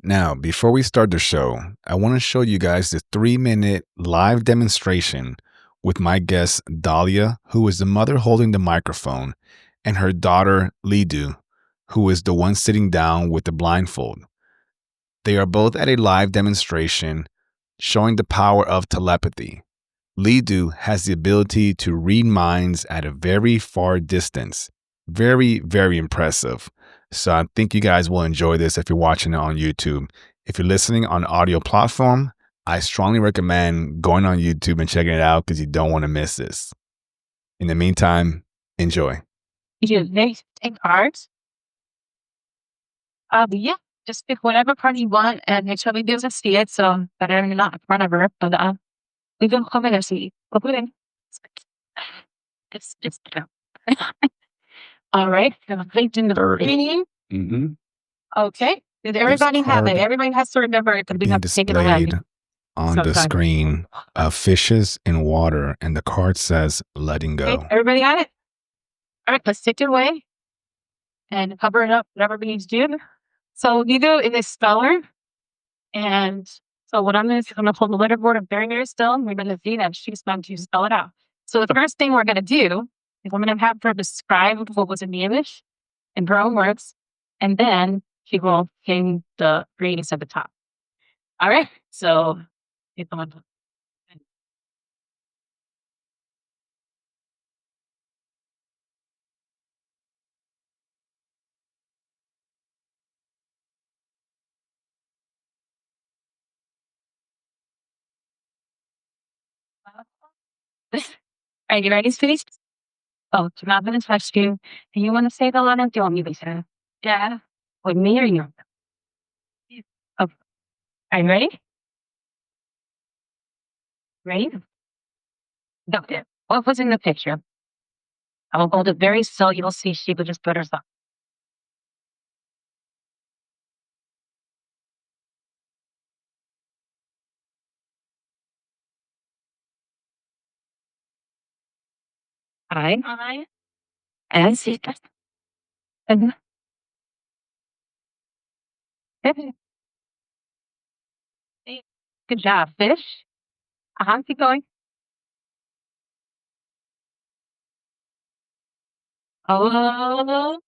Now, before we start the show, I want to show you guys the 3-minute live demonstration with my guest, Dalia, who is the mother holding the microphone, and her daughter, Lidu, who is the one sitting down with the blindfold. They are both at a live demonstration showing the power of telepathy. Lidu has the ability to read minds at a very far distance. Very, very impressive. So I think you guys will enjoy this if you're watching it on YouTube. If you're listening on audio platform, I strongly recommend going on YouTube and checking it out because you don't want to miss this. In the meantime, enjoy. You take cards. Yeah, just pick whatever card you want and make sure we doesn't see it, so that I'm not in front of her. But we don't come in and see. It's all right. Mm-hmm. Okay. Did everybody have it? Everybody has to remember it. We have to take it away. On the screen of fishes in water, and the card says letting go. Okay, everybody got it? All right, let's take it away and cover it up, whatever we need to do. So Lidu is a speller. And so what I'm going to do is I'm going to hold the letterboard up very, very still. And we're going to see that she's going to spell it out. So the first thing we're going to do is I'm going to have her describe what was in the image in her own words. And then she will hang the greatest at the top. All right. So it's on. Are you ready, sweetie? Oh, I'm not going to touch you. And you want to say the letter? Do you want me to say? Yeah. With me or you? Oh, are you ready? Ready? Okay. What was in the picture? I will hold it very still. You'll see she will just put herself. I. And see that. And good job, fish. Keep going. Oh.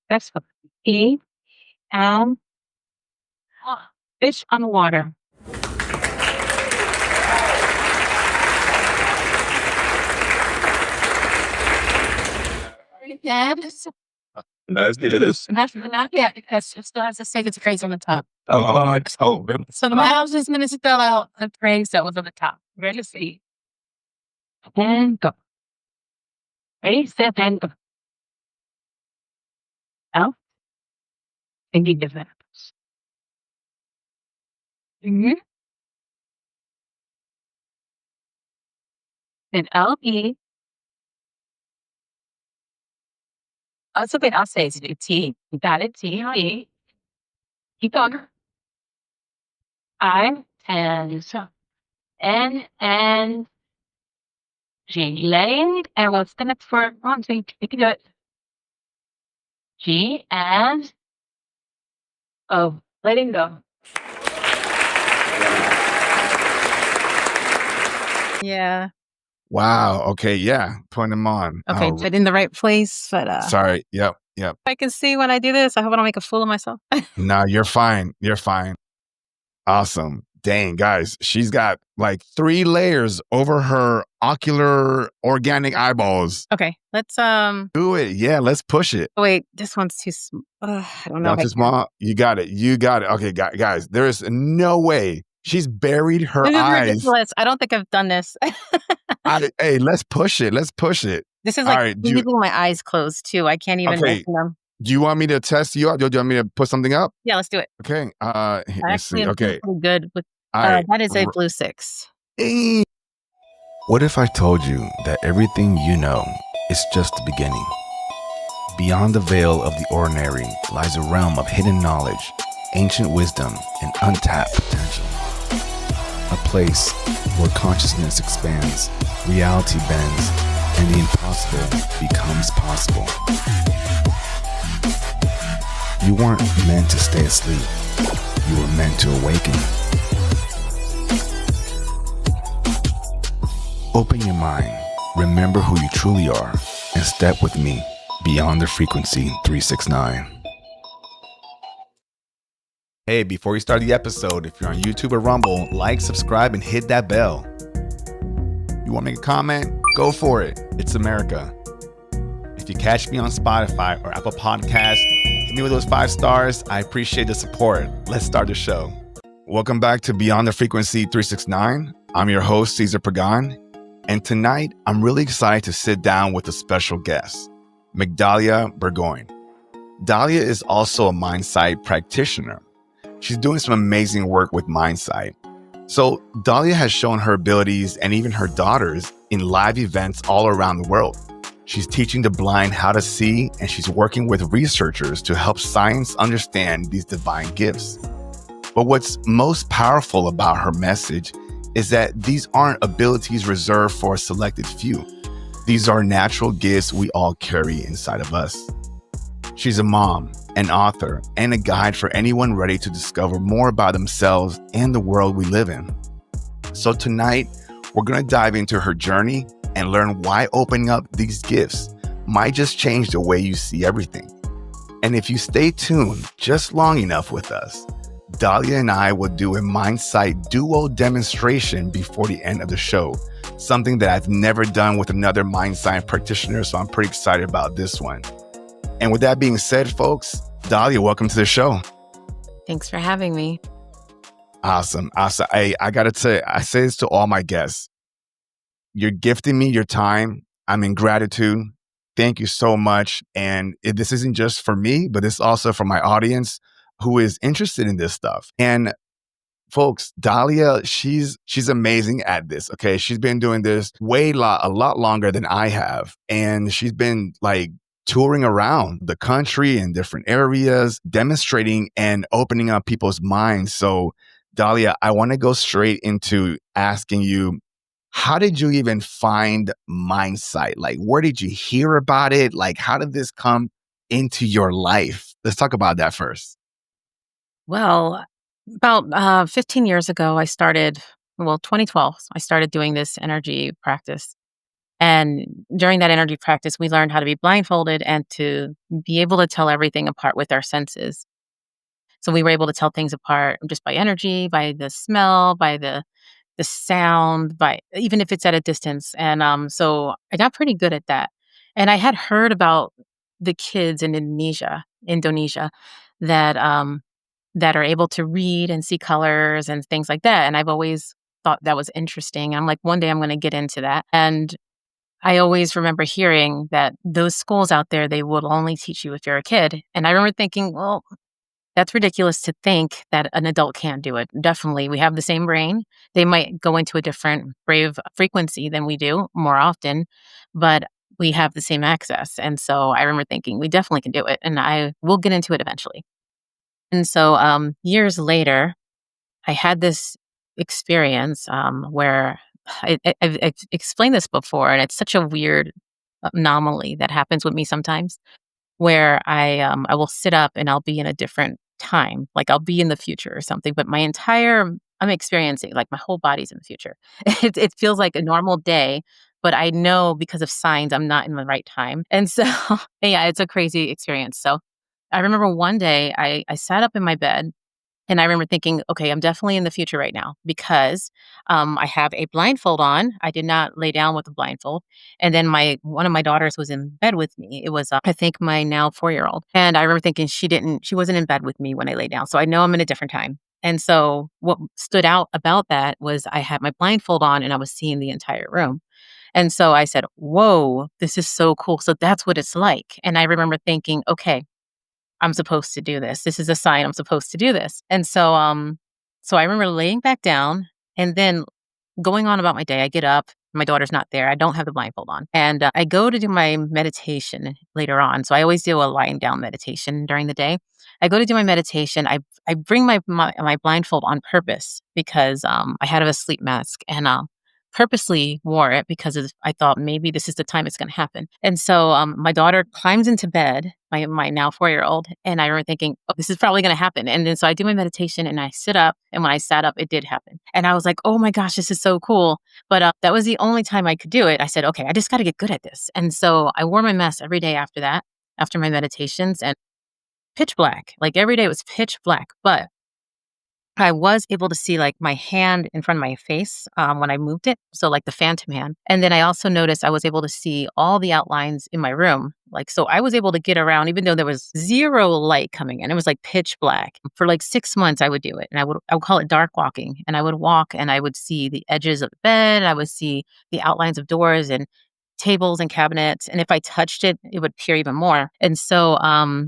That's what. E. Fish on the water. Yeah. Not yet, because it still has to say the phrase on the top. So the mouse is going to spell out the phrase that was on the top. Ready to see? And go. Ready, set, and go. L. And you give that. Mm-hmm. Then L-E. Also, okay, I'll say it's T. You got it, T-E. Keep going. I, and so. N, G, lane. And what's the next word? One, two, you can do it. G, and O. Letting go. Yeah. Wow. Okay. Yeah. Putting them on. Okay. But in the right place. But sorry. Yep. I can see when I do this. I hope I don't make a fool of myself. No, you're fine. You're fine. Awesome. Dang, guys. She's got like 3 layers over her ocular organic eyeballs. Okay. Let's do it. Yeah. Let's push it. Oh, wait, this one's too small. I don't know. Not too small. You got it. Okay, guys. There is no way. She's buried her eyes. Ridiculous. I don't think I've done this. Hey, let's push it. This is like leaving my eyes closed too. I can't even open them. Do you want me to test you out? Do you want me to put something up? Yeah, let's do it. Okay. Let's see. Okay. Good with that is a blue 6. What if I told you that everything you know is just the beginning? Beyond the veil of the ordinary lies a realm of hidden knowledge, ancient wisdom, and untapped potential. A place where consciousness expands, reality bends, and the impossible becomes possible. You weren't meant to stay asleep. You were meant to awaken. Open your mind, remember who you truly are, and step with me beyond the frequency 369. Hey, before we start the episode, if you're on YouTube or Rumble, like, subscribe, and hit that bell. You want to make a comment? Go for it. It's America. If you catch me on Spotify or Apple Podcasts, hit me with those 5 stars. I appreciate the support. Let's start the show. Welcome back to Beyond the Frequency 369. I'm your host, Cesar Pagan. And tonight, I'm really excited to sit down with a special guest, Migdalia Burgoin. Dalia is also a Mindsight practitioner. She's doing some amazing work with Mindsight. So Dahlia has shown her abilities and even her daughters in live events all around the world. She's teaching the blind how to see, and she's working with researchers to help science understand these divine gifts. But what's most powerful about her message is that these aren't abilities reserved for a selected few. These are natural gifts we all carry inside of us. She's a mom, an author, and a guide for anyone ready to discover more about themselves and the world we live in. So tonight, we're going to dive into her journey and learn why opening up these gifts might just change the way you see everything. And if you stay tuned just long enough with us, Dahlia and I will do a Mindsight duo demonstration before the end of the show, something that I've never done with another Mindsight practitioner, so I'm pretty excited about this one. And with that being said, folks, Dahlia, welcome to the show. Thanks for having me. Awesome. I got to say, I say this to all my guests. You're gifting me your time. I'm in gratitude. Thank you so much. And this isn't just for me, but it's also for my audience who is interested in this stuff. And folks, Dahlia, she's amazing at this. Okay. She's been doing this a lot longer than I have. And she's been touring around the country in different areas, demonstrating and opening up people's minds. So Dahlia, I want to go straight into asking you, how did you even find Mindsight? Where did you hear about it? How did this come into your life? Let's talk about that first. Well, about 15 years ago, 2012, I started doing this energy practice. And during that energy practice, we learned how to be blindfolded and to be able to tell everything apart with our senses. So we were able to tell things apart just by energy, by the smell, by the sound, by even if it's at a distance. And so I got pretty good at that. And I had heard about the kids in Indonesia that are able to read and see colors and things like that. And I've always thought that was interesting. I'm like, one day I'm going to get into that. And I always remember hearing that those schools out there, they will only teach you if you're a kid. And I remember thinking, well, that's ridiculous to think that an adult can't do it. Definitely, we have the same brain. They might go into a different brave frequency than we do more often, but we have the same access. And so I remember thinking, we definitely can do it. And I will get into it eventually. And so years later, I had this experience where I've explained this before, and it's such a weird anomaly that happens with me sometimes, where I will sit up and I'll be in a different time, I'll be in the future or something, but I'm experiencing my whole body's in the future. It feels like a normal day, but I know because of signs I'm not in the right time, and so yeah, it's a crazy experience. So I remember one day I sat up in my bed. And I remember thinking, okay, I'm definitely in the future right now because I have a blindfold on. I did not lay down with a blindfold. And then one of my daughters was in bed with me. It was, I think, my now 4-year-old. And I remember thinking she wasn't in bed with me when I lay down. So I know I'm in a different time. And so what stood out about that was I had my blindfold on and I was seeing the entire room. And so I said, whoa, this is so cool. So that's what it's like. And I remember thinking, okay, I'm supposed to do this. This is a sign I'm supposed to do this. And so I remember laying back down and then going on about my day. I get up My daughter's not there. I don't have the blindfold on. And I go to do my meditation later on. So I always do a lying down meditation during the day. I go to do my meditation. I bring my blindfold on purpose because I had a sleep mask and purposely wore it because I thought maybe this is the time it's going to happen. And so my daughter climbs into bed, my now 4-year-old, and I remember thinking, oh, this is probably going to happen. And then so I do my meditation and I sit up. And when I sat up, it did happen. And I was like, oh my gosh, this is so cool. But that was the only time I could do it. I said, okay, I just got to get good at this. And so I wore my mask every day after that, after my meditations, and pitch black. Like every day it was pitch black. But I was able to see like my hand in front of my face when I moved it. So like the phantom hand. And then I also noticed I was able to see all the outlines in my room. Like, so I was able to get around even though there was zero light coming in. It was like pitch black. For like 6 months I would do it. And I would call it dark walking. And I would walk and I would see the edges of the bed. I would see the outlines of doors and tables and cabinets. And if I touched it, it would appear even more. And so,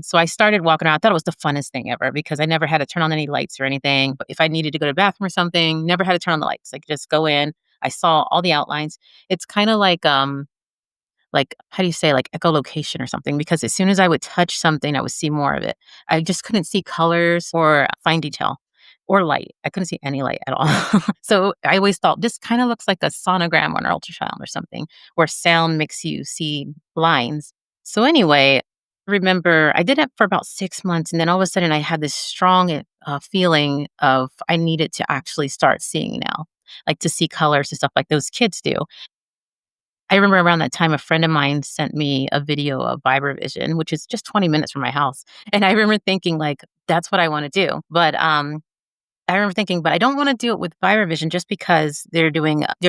so I started walking around. I thought it was the funnest thing ever because I never had to turn on any lights or anything. But if I needed to go to the bathroom or something, never had to turn on the lights. I could just go in. I saw all the outlines. It's kind of like how do you say, like echolocation or something, because as soon as I would touch something I would see more of it. I just couldn't see colors or fine detail or light. I couldn't see any light at all. So I always thought this kind of looks like a sonogram or an ultrasound or something where sound makes you see lines. So anyway, remember I did it for about 6 months and then all of a sudden I had this strong feeling of I needed to actually start seeing now, like to see colors and stuff like those kids do. I remember around that time, a friend of mine sent me a video of Vibravision, which is just 20 minutes from my house. And I remember thinking, like, that's what I want to do. But I remember thinking, but I don't want to do it with Vibravision just because they're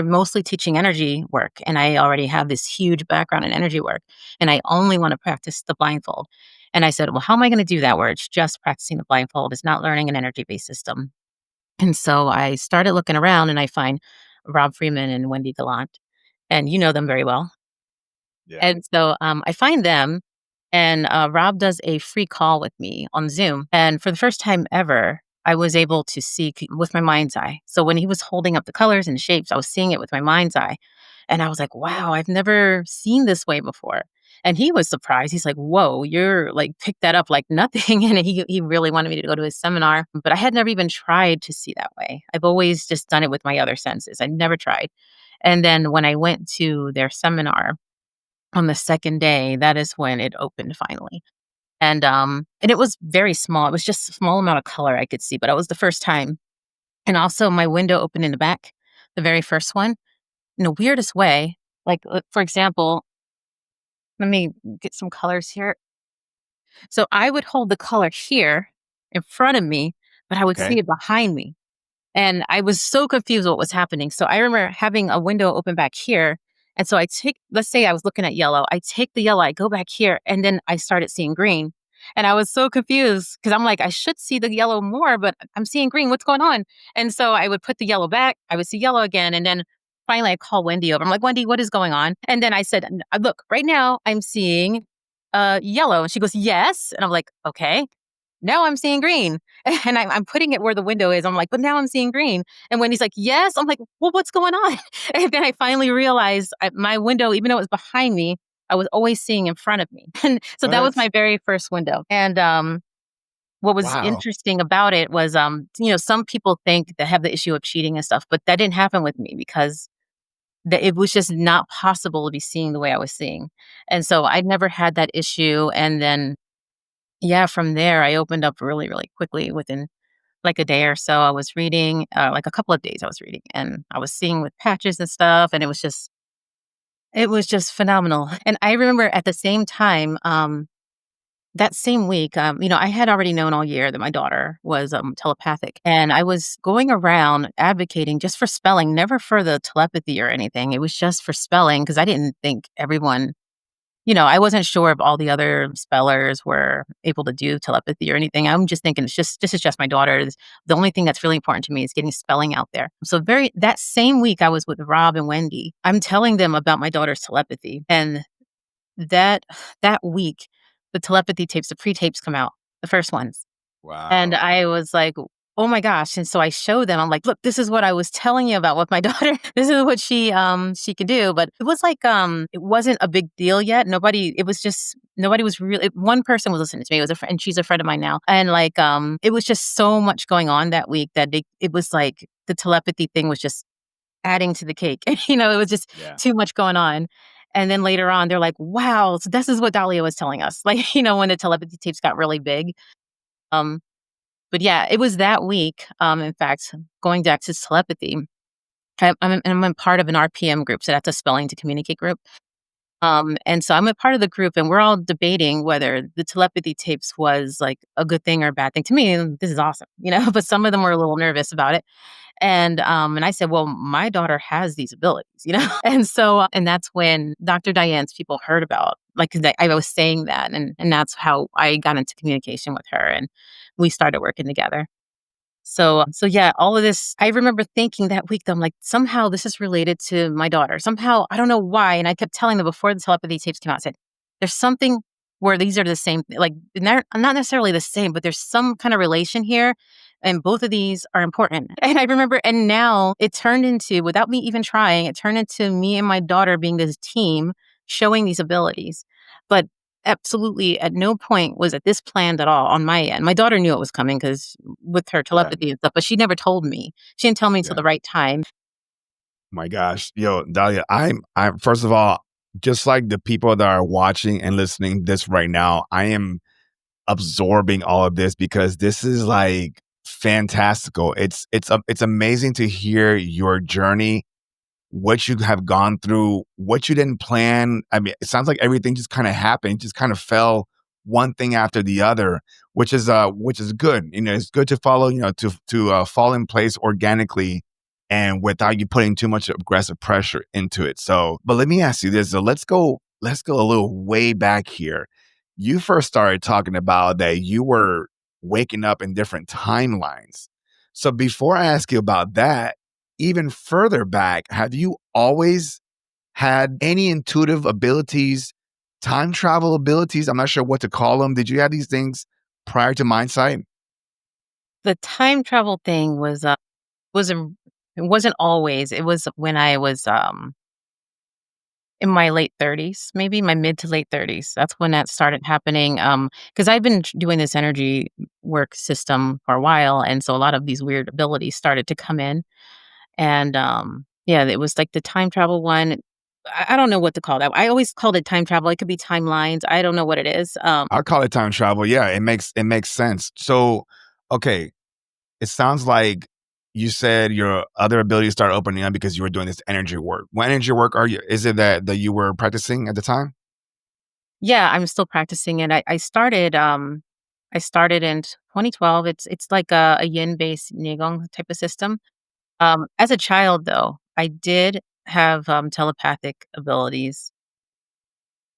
mostly teaching energy work. And I already have this huge background in energy work. And I only want to practice the blindfold. And I said, well, how am I going to do that where it's just practicing the blindfold? It's not learning an energy based system. And so I started looking around and I find Rob Freeman and Wendy Gallant. And you know them very well. Yeah. And so I find them, and Rob does a free call with me on Zoom. And for the first time ever, I was able to see with my mind's eye. So when he was holding up the colors and shapes, I was seeing it with my mind's eye. And I was like, wow, I've never seen this way before. And he was surprised. He's like, whoa, you're like, picked that up like nothing. And he really wanted me to go to his seminar. But I had never even tried to see that way. I've always just done it with my other senses. I never tried. And then when I went to their seminar on the second day, that is when it opened finally. And it was very small. It was just a small amount of color I could see, but it was the first time. And also my window opened in the back, the very first one, in the weirdest way. Like, for example, let me get some colors here. So I would hold the color here in front of me, but I would see Okay. it behind me. And I was so confused what was happening. So I remember having a window open back here. And so let's say I was looking at yellow. I take the yellow, I go back here, and then I started seeing green. And I was so confused because I'm like, I should see the yellow more, but I'm seeing green. What's going on? And so I would put the yellow back. I would see yellow again. And then finally I call Wendy over. I'm like, Wendy, what is going on? And then I said, look, right now I'm seeing yellow. And she goes, yes. And I'm like, okay. Now I'm seeing green. And I'm putting it where the window is. I'm like, but now I'm seeing green. And when he's like, yes, I'm like, well, what's going on? And then I finally realized my window, even though it was behind me, I was always seeing in front of me. And so that was What? my very first window. And what was Wow. interesting about it was, some people think they have the issue of cheating and stuff, but that didn't happen with me because it was just not possible to be seeing the way I was seeing. And so I'd never had that issue. And then yeah, from there, I opened up really, really quickly within like a day or so. I was reading, like a couple of days I was reading, and I was seeing with patches and stuff, and it was just phenomenal. And I remember at the same time, that same week, I had already known all year that my daughter was telepathic, and I was going around advocating just for spelling, never for the telepathy or anything. It was just for spelling because I didn't think everyone I wasn't sure if all the other spellers were able to do telepathy or anything. I'm just thinking this is just my daughter. The only thing that's really important to me is getting spelling out there. So that same week I was with Rob and Wendy. I'm telling them about my daughter's telepathy. And that that week, the telepathy tapes, the pre-tapes come out, the first ones. And Wow. I was like, oh my gosh. And so I show them, I'm like, look, this is what I was telling you about with my daughter. This is what she could do. But it was like, it wasn't a big deal yet. Nobody was really, one person was listening to me. It was a friend, and she's a friend of mine now. And like, it was just so much going on that week that it was like the telepathy thing was just adding to the cake. It was just too much going on. And then later on, they're like, wow, so this is what Dahlia was telling us. Like, when the telepathy tapes got really big. Um, but yeah, it was that week. In fact, going back to telepathy, I'm a part of an RPM group, so that's a spelling to communicate group. And so I'm a part of the group, and we're all debating whether the telepathy tapes was like a good thing or a bad thing. To me, this is awesome, but some of them were a little nervous about it. And I said, well, my daughter has these abilities. And so, and that's when Dr. Diane's people heard about, like, 'cause I was saying that, and that's how I got into communication with her, and we started working together. So yeah, all of this, I remember thinking that week, that I'm like, somehow this is related to my daughter. Somehow, I don't know why. And I kept telling them before the telepathy tapes came out, I said, there's something where these are the same, like, not necessarily the same, but there's some kind of relation here. And both of these are important. And I remember, and now it turned into, without me even trying, it turned into me and my daughter being this team showing these abilities. But absolutely, at no point was it this planned at all on my end. My daughter knew it was coming because with her telepathy and stuff, but she never told me. She didn't tell me until the right time. My gosh. Yo, Dahlia, I'm first of all, just like the people that are watching and listening this right now, I am absorbing all of this because this is like fantastical. It's amazing to hear your journey, what you have gone through, what you didn't plan. I mean, it sounds like everything just kind of happened, just kind of fell one thing after the other, which is good. It's good to follow, to fall in place organically and without you putting too much aggressive pressure into it. So, but let me ask you this. So let's go a little way back here. You first started talking about that you were waking up in different timelines. So before I ask you about that, even further back, have you always had any intuitive abilities, time travel abilities? I'm not sure what to call them. Did you have these things prior to Mindsight? The time travel thing it wasn't always. It was when I was in my late 30s, maybe my mid to late 30s. That's when that started happening. Because I've been doing this energy work system for a while, and so a lot of these weird abilities started to come in. And yeah, it was like the time travel one. I don't know what to call that. I always called it time travel. It could be timelines. I don't know what it is. I'll call it time travel. Yeah, it makes sense. So, okay, it sounds like you said your other abilities started opening up because you were doing this energy work. What energy work is it that you were practicing at the time? Yeah, I'm still practicing it. I started in 2012. It's like a yin based Nigong type of system. As a child, though, I did have telepathic abilities.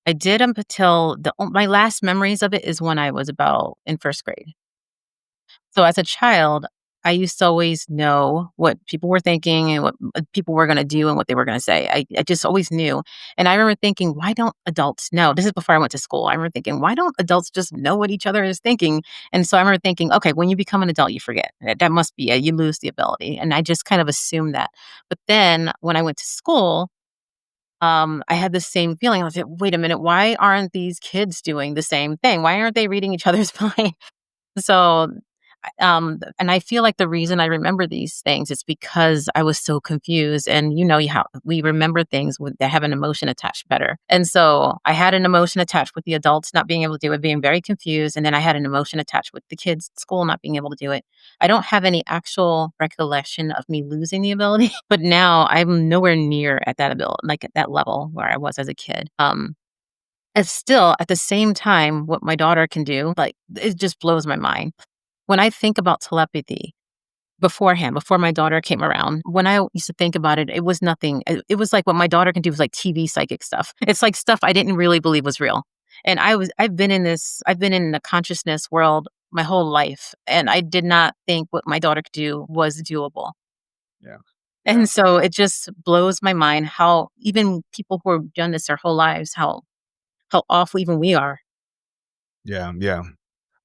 I did up until my last memories of it is when I was about in first grade. So as a child, I used to always know what people were thinking and what people were going to do and what they were going to say. I just always knew. And I remember thinking, why don't adults know? This is before I went to school. I remember thinking, why don't adults just know what each other is thinking? And so I remember thinking, okay, when you become an adult, you forget. That must be it. You lose the ability. And I just kind of assumed that. But then when I went to school, I had the same feeling. I was like, wait a minute, why aren't these kids doing the same thing? Why aren't they reading each other's mind? So and I feel like the reason I remember these things is because I was so confused. And how we remember things that have an emotion attached better. And so I had an emotion attached with the adults not being able to do it, being very confused. And then I had an emotion attached with the kids at school not being able to do it. I don't have any actual recollection of me losing the ability, but now I'm nowhere near at that ability, like at that level where I was as a kid. And still at the same time, what my daughter can do, like, it just blows my mind. When I think about telepathy beforehand, before my daughter came around, when I used to think about it, it was nothing. It was like what my daughter can do was like TV psychic stuff. It's like stuff I didn't really believe was real. And I've been in the consciousness world my whole life. And I did not think what my daughter could do was doable. Yeah. Yeah. And so it just blows my mind how even people who have done this their whole lives, how awful even we are. Yeah. Yeah.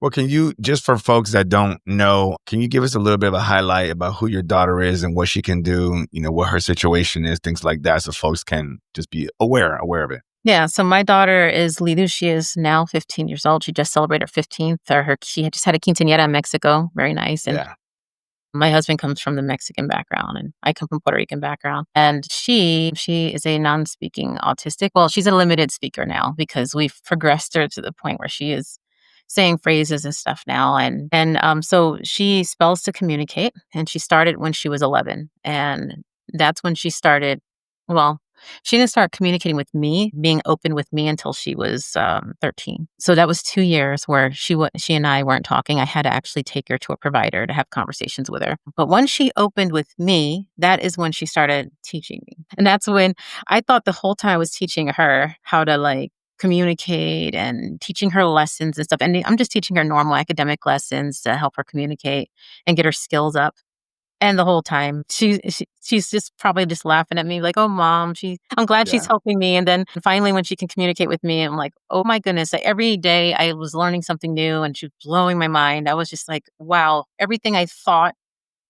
Well, can you, just for folks that don't know, can you give us a little bit of a highlight about who your daughter is and what she can do, what her situation is, things like that, so folks can just be aware of it? Yeah, so my daughter is Lidu. She is now 15 years old. She just celebrated her 15th. She had just had a quinceañera in Mexico. Very nice. And Yeah. my husband comes from the Mexican background and I come from Puerto Rican background. And she is a non-speaking autistic. Well, she's a limited speaker now because we've progressed her to the point where she is saying phrases and stuff now. And so she spells to communicate and she started when she was 11. And that's when she started, well, she didn't start communicating with me, being open with me until she was 13. So that was 2 years where she and I weren't talking. I had to actually take her to a provider to have conversations with her. But once she opened with me, that is when she started teaching me. And that's when I thought the whole time I was teaching her how to like communicate and teaching her lessons and stuff. And I'm just teaching her normal academic lessons to help her communicate and get her skills up. And the whole time, she's just probably just laughing at me like, "Oh, mom, I'm glad she's Yeah. helping me." And then finally, when she can communicate with me, I'm like, "Oh my goodness!" Like, every day, I was learning something new, and she was blowing my mind. I was just like, "Wow!" Everything I thought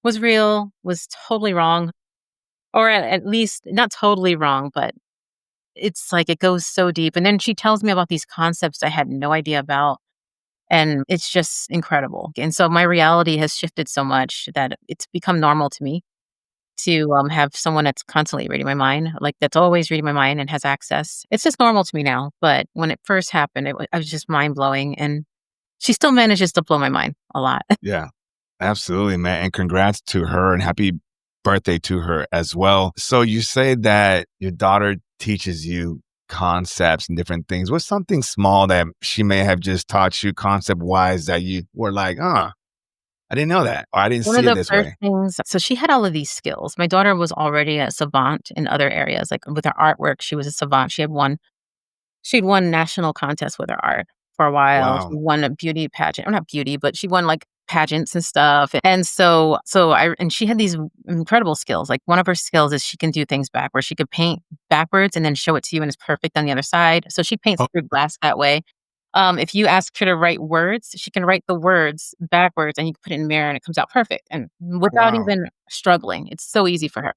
was real was totally wrong, or at least not totally wrong, but it's like it goes so deep. And then she tells me about these concepts I had no idea about. And it's just incredible. And so my reality has shifted so much that it's become normal to me to have someone that's constantly reading my mind, like that's always reading my mind and has access. It's just normal to me now. But when it first happened, I was just mind blowing. And she still manages to blow my mind a lot. Yeah. Absolutely, man. And congrats to her and happy birthday to her as well. So you say that your daughter teaches you concepts and different things. What's something small that she may have just taught you concept wise that you were like, I didn't know that, or I didn't One of see it the this first way? things, so she had all of these skills. My daughter was already a savant in other areas, like with her artwork, she was a savant. She'd won national contests with her art for a while. She Wow. won a beauty pageant, or not beauty, but she won like pageants and stuff. And so she had these incredible skills. Like one of her skills is she can do things backwards. She could paint backwards and then show it to you and it's perfect on the other side. So she paints Oh, through glass that way. If you ask her to write words, she can write the words backwards and you can put it in a mirror and it comes out perfect and without wow. even struggling. It's so easy for her.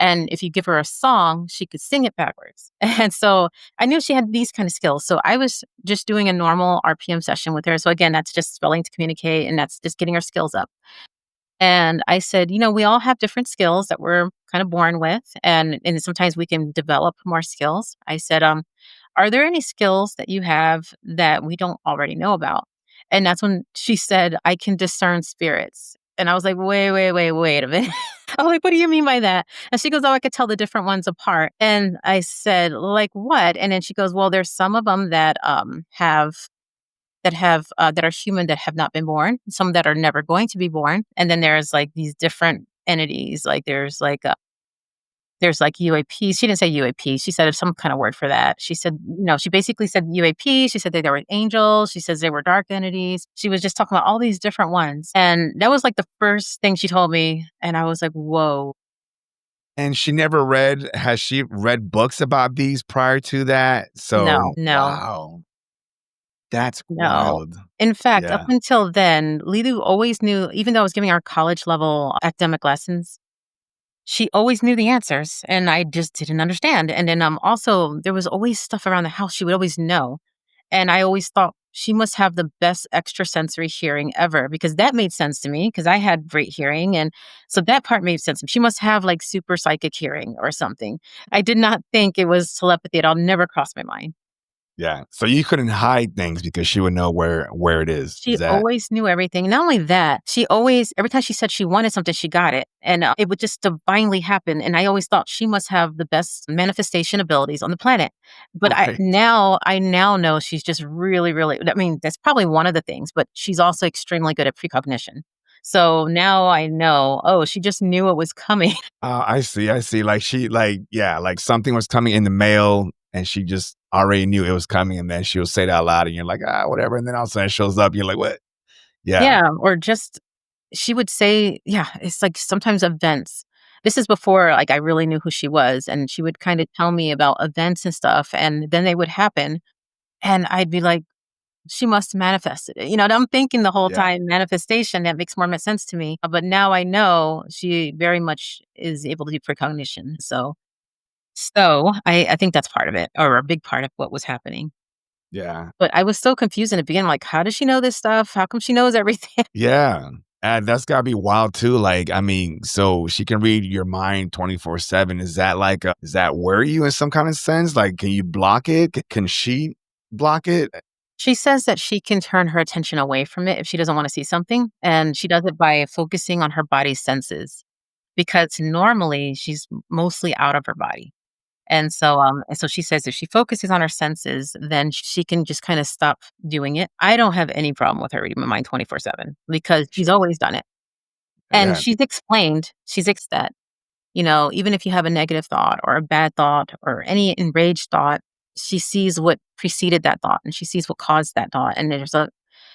And if you give her a song, she could sing it backwards. And so I knew she had these kind of skills. So I was just doing a normal RPM session with her. So again, that's just spelling to communicate and that's just getting her skills up. And I said, we all have different skills that we're kind of born with, and sometimes we can develop more skills. I said, are there any skills that you have that we don't already know about? And that's when she said, I can discern spirits. And I was like, wait a minute. I'm like, what do you mean by that? And she goes, oh, I could tell the different ones apart. And I said, like what? And then she goes, well, there's some of them that are human that have not been born, some that are never going to be born, and then there's like these different entities. Like there's like UAP. She didn't say UAP. She said some kind of word for that. She said, she basically said UAP. She said that they were angels. She says they were dark entities. She was just talking about all these different ones, and that was like the first thing she told me, and I was like, whoa. And has she read books about these prior to that? So, No. wow, that's No. wild. In fact, up Yeah. until then, Lidu always knew, even though I was giving our college level academic lessons, she always knew the answers and I just didn't understand. And then also there was always stuff around the house she would always know. And I always thought she must have the best extrasensory hearing ever because that made sense to me because I had great hearing. And so that part made sense. She must have like super psychic hearing or something. I did not think it was telepathy at all. Never crossed my mind. Yeah. So you couldn't hide things because she would know where it is. She Is that always knew everything. Not only that, she always, every time she said she wanted something, she got it. And it would just divinely happen. And I always thought she must have the best manifestation abilities on the planet. But right? I now know she's just really, really, I mean, that's probably one of the things, but she's also extremely good at precognition. So now I know, oh, she just knew it was coming. I see. I see. Like something was coming in the mail and she just already knew it was coming. And then she'll say that out loud and you're like, whatever. And then all of a sudden it shows up. You're like, what? Yeah. Yeah. Or just, she would say, yeah, it's like sometimes events. This is before like I really knew who she was, and she would kind of tell me about events and stuff, and then they would happen, and I'd be like, she must have manifested it. And I'm thinking the whole Yeah. time manifestation, that makes more sense to me. But now I know she very much is able to do precognition. So I think that's part of it, or a big part of what was happening. Yeah. But I was so confused in the beginning, like, how does she know this stuff? How come she knows everything? Yeah. And that's gotta be wild too. Like, I mean, so she can read your mind 24/7. Is that like does that worry you in some kind of sense? Like, can you block it? Can she block it? She says that she can turn her attention away from it if she doesn't want to see something. And she does it by focusing on her body's senses because normally she's mostly out of her body. And so she says if she focuses on her senses, then she can just kind of stop doing it. I don't have any problem with her reading my mind 24/7 because she's always done it. And Yeah. she's explained that, even if you have a negative thought or a bad thought or any enraged thought, she sees what preceded that thought and she sees what caused that thought.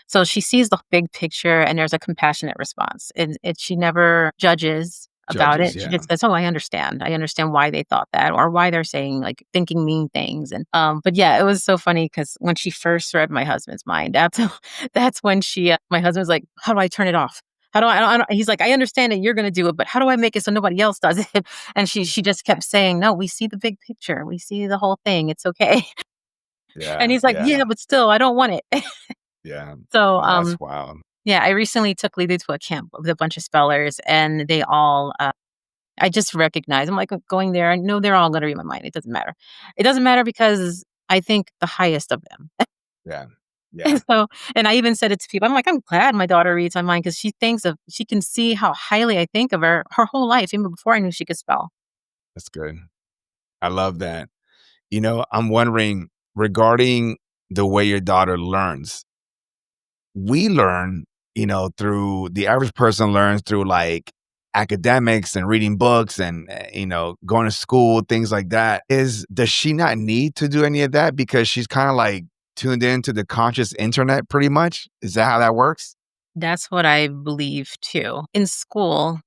So she sees the big picture and there's a compassionate response. She never judges about Judges, it. She yeah. just says, "Oh, I understand. I understand why they thought that or why they're saying thinking mean things." But yeah, it was so funny because when she first read my husband's mind, that's when my husband's like, "How do I turn it off? How do I don't," he's like, "I understand that you're gonna do it, but how do I make it so nobody else does it?" And she just kept saying, "No, we see the big picture. We see the whole thing. It's okay." And Yeah. he's like, Yeah. "Yeah, but still, I don't want it." Yeah. So, No, that's wild. yeah, I recently took Lidu to a camp with a bunch of spellers, and they all, I just recognize, I'm like going there, I know they're all gonna read my mind. It doesn't matter. It doesn't matter because I think the highest of them. Yeah. And Yeah. so, and I even said it to people. I'm like, I'm glad my daughter reads my mind because she can see how highly I think of her whole life, even before I knew she could spell. That's good. I love that. I'm wondering regarding the way your daughter learns. We learn, through the average person learns through like academics and reading books and, going to school, things like that. Does she not need to do any of that because she's kind of like tuned into the conscious internet pretty much? Is that how that works? That's what I believe too. In school,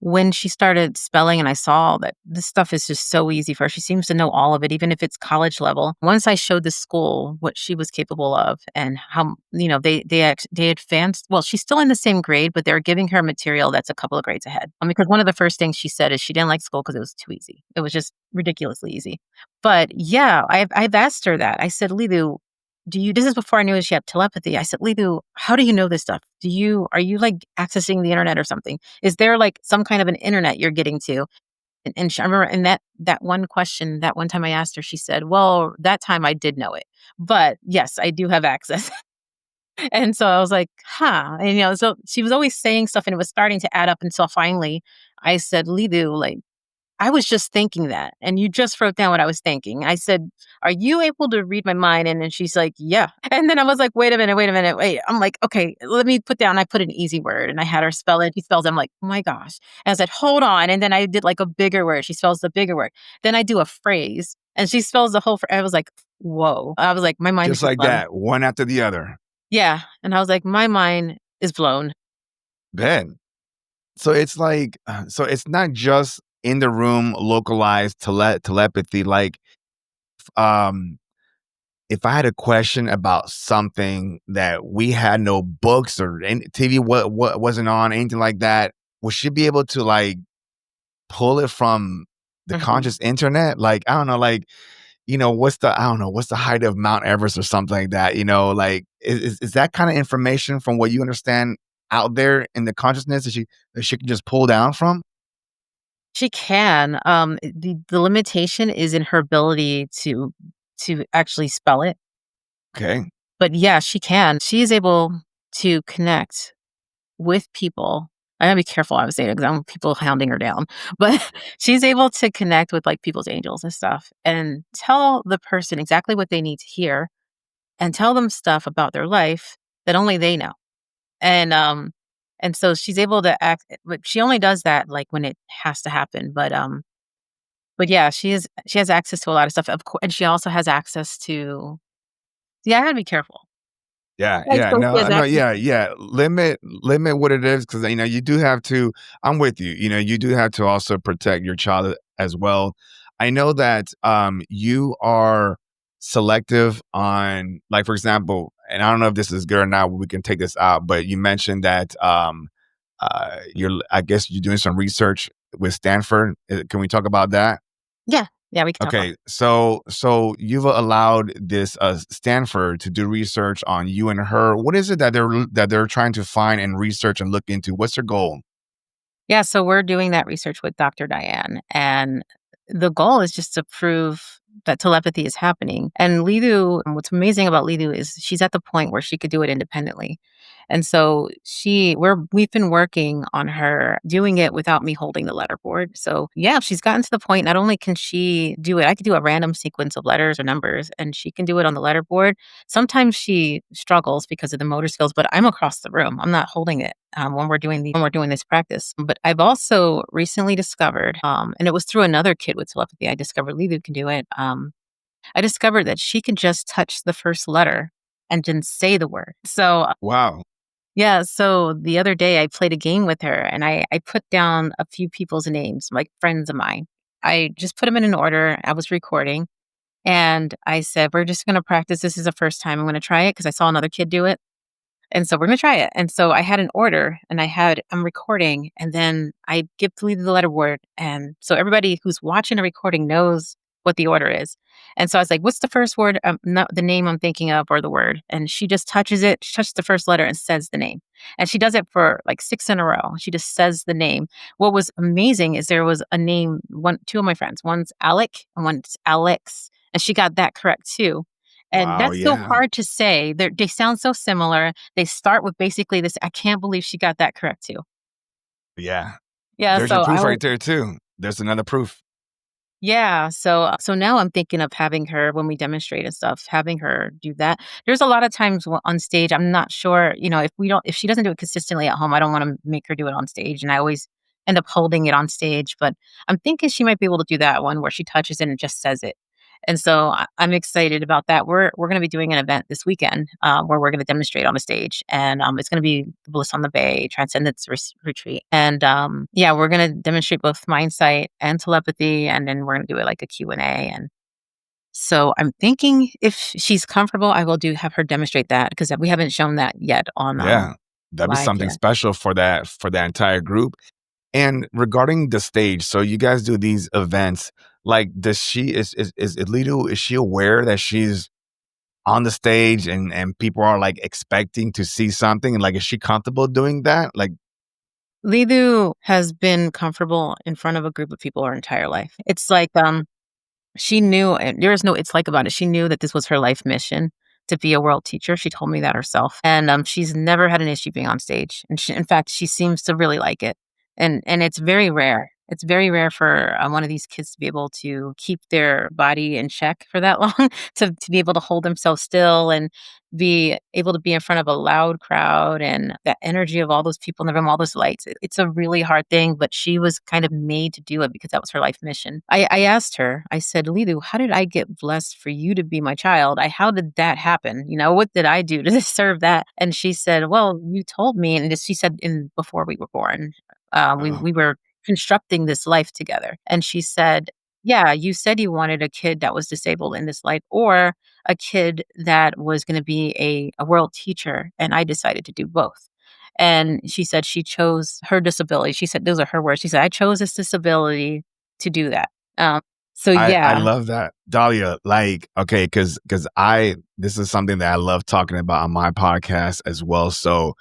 when she started spelling and I saw that this stuff is just so easy for her, she seems to know all of it, even if it's college level. Once I showed the school what she was capable of and how, they advanced. Well, she's still in the same grade, but they're giving her material that's a couple of grades ahead. Because one of the first things she said is she didn't like school because it was too easy. It was just ridiculously easy. But yeah, I've asked her that. I said, Lidu, this is before I knew she had telepathy. I said, Lidu, how do you know this stuff? Are you like accessing the internet or something? Is there like some kind of an internet you're getting to? I remember in that one question, that one time I asked her, she said, well, that time I did know it. But yes, I do have access. And so I was like, huh. And so she was always saying stuff and it was starting to add up until finally I said, Lidu, like, I was just thinking that. And you just wrote down what I was thinking. I said, are you able to read my mind? And then she's like, yeah. And then I was like, wait a minute, wait. I'm like, okay, let me I put an easy word and I had her spell it. She spells it. I'm like, oh my gosh. And I said, hold on. And then I did like a bigger word. She spells the bigger word. Then I do a phrase and she spells the whole phrase. I was like, whoa. I was like, my mind is Just just like blown. that, one after the other. Yeah. And I was like, my mind is blown. Ben. So it's like, so it's not just in the room localized telepathy. Like, um, if I had a question about something that we had no books or any TV, what wasn't on, anything like that, would she be able to like pull it from the Mhm. conscious internet? Like, I don't know, like, what's the height of Mount Everest or something like that? Like, is that kind of information from what you understand out there in the consciousness that she can just pull down from? She can. The limitation is in her ability to actually spell it. Okay. But yeah, she can. She is able to connect with people. I gotta be careful I was saying it because I don't want people hounding her down. But she's able to connect with like people's angels and stuff and tell the person exactly what they need to hear and tell them stuff about their life that only they know. And so she's able to act, but she only does that like when it has to happen. But yeah, she has access to a lot of stuff, of course, and she also has access to. Yeah, I gotta be careful. Yeah, Like, yeah. so she No, has no, access. yeah, yeah. Limit what it is because you do have to. I'm with you. You do have to also protect your child as well. I know that you are selective on, like, for example, and I don't know if this is good or not, we can take this out, but you mentioned that I guess you're doing some research with Stanford. Can we talk about that? Yeah. Yeah, we can talk about Okay, so you've allowed this Stanford to do research on you and her. What is it that they're trying to find and research and look into? What's their goal? Yeah, so we're doing that research with Dr. Diane, and the goal is just to prove that telepathy is happening. And Lidu, what's amazing about Lidu is she's at the point where she could do it independently. And so we've been working on her doing it without me holding the letter board. So yeah, she's gotten to the point, not only can she do it, I could do a random sequence of letters or numbers, and she can do it on the letter board. Sometimes she struggles because of the motor skills, but I'm across the room. I'm not holding it when we're doing this practice. But I've also recently discovered, and it was through another kid with telepathy. I discovered Lidu can do it. I discovered that she can just touch the first letter and then say the word. So Wow. yeah, so the other day I played a game with her, and I put down a few people's names, like friends of mine. I just put them in an order. I was recording, and I said, we're just going to practice. This is the first time I'm going to try it because I saw another kid do it. And so we're going to try it. And so I had an order, and I'm recording, and then I give Dahlia the letter word. And so everybody who's watching the recording knows what the order is. And so I was like, what's the first word, not the name I'm thinking of or the word? And she just touches it, she touches the first letter and says the name. And she does it for like 6 in a row. She just says the name. What was amazing is there was a name, two of my friends, one's Alec and one's Alex. And she got that correct too. And Wow. that's so Yeah. hard to say. They sound so similar. They start with basically this. I can't believe she got that correct too. Yeah. Yeah. There's your proof right there too. There's another proof. Yeah. So now I'm thinking of having her when we demonstrate and stuff, having her do that. There's a lot of times on stage, I'm not sure, if she doesn't do it consistently at home, I don't want to make her do it on stage. And I always end up holding it on stage. But I'm thinking she might be able to do that one where she touches it and just says it. And so I'm excited about that. We're going to be doing an event this weekend where we're going to demonstrate on the stage, and it's going to be Bliss on the Bay Transcendence Retreat. And yeah, we're going to demonstrate both Mindsight and telepathy, and then we're going to do it like a Q&A. And so I'm thinking if she's comfortable, I will have her demonstrate that because we haven't shown that yet on Yeah. That'd be live something yet. special for that entire group. And regarding the stage, so you guys do these events. Like, does she is Lidu, is she aware that she's on the stage and people are like expecting to see something? And like, is she comfortable doing that? Like, Lidu has been comfortable in front of a group of people her entire life. It's like she knew, and there is no it's like about it. She knew that this was her life mission to be a world teacher. She told me that herself. And she's never had an issue being on stage. And in fact, she seems to really like it. And it's very rare. It's very rare for one of these kids to be able to keep their body in check for that long, to be able to hold themselves still and be able to be in front of a loud crowd and that energy of all those people in the room, all those lights. It's a really hard thing, but she was kind of made to do it because that was her life mission. I asked her, I said, Lidu, how did I get blessed for you to be my child? How did that happen? What did I do to deserve that? And she said, well, you told me. And she said before we were born, we were constructing this life together. And she said, yeah, you said you wanted a kid that was disabled in this life or a kid that was going to be a world teacher. And I decided to do both. And she said she chose her disability. She said, those are her words. She said, I chose this disability to do that. So I yeah, love that, Dahlia. Like, okay, because this is something that I love talking about on my podcast as well. So,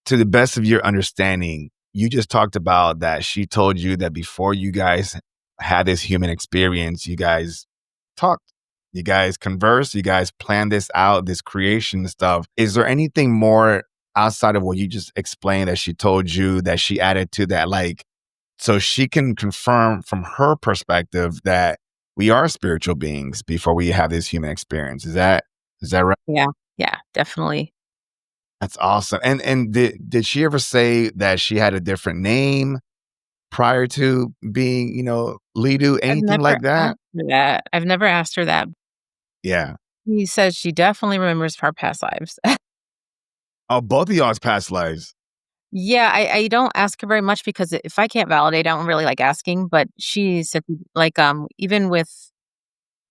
to the best of your understanding, you just talked about that she told you that before you guys had this human experience, you guys talked, you guys conversed, you guys planned this out, this creation stuff. Is there anything more outside of what you just explained that she told you that she added to that? Like, so she can confirm from her perspective that we are spiritual beings before we have this human experience. Is that right? yeah, definitely. That's awesome. And did she ever say that she had a different name prior to being, Lidu, I've anything never like that? asked her that. I've never asked her that. Yeah. He says she definitely remembers her past lives. Oh, both of y'all's past lives. Yeah, I don't ask her very much because if I can't validate, I don't really like asking. But she said, like, even with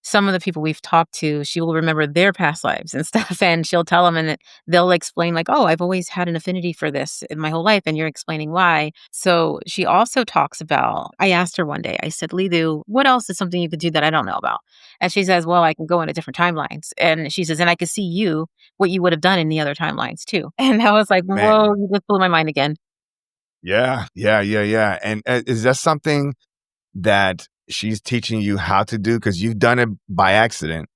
some of the people we've talked to, she will remember their past lives and stuff, and she'll tell them, and they'll explain like, "Oh, I've always had an affinity for this in my whole life," and you're explaining why. So she also talks about. I asked her one day. I said, "Lidu, what else is something you could do that I don't know about?" And she says, "Well, I can go into different timelines," and she says, "And I could see you what you would have done in the other timelines too." And I was like, "Whoa, Man. you just blew my mind again." Yeah. Yeah. Yeah. Yeah. And is that something that she's teaching you how to do? Because you've done it by accident.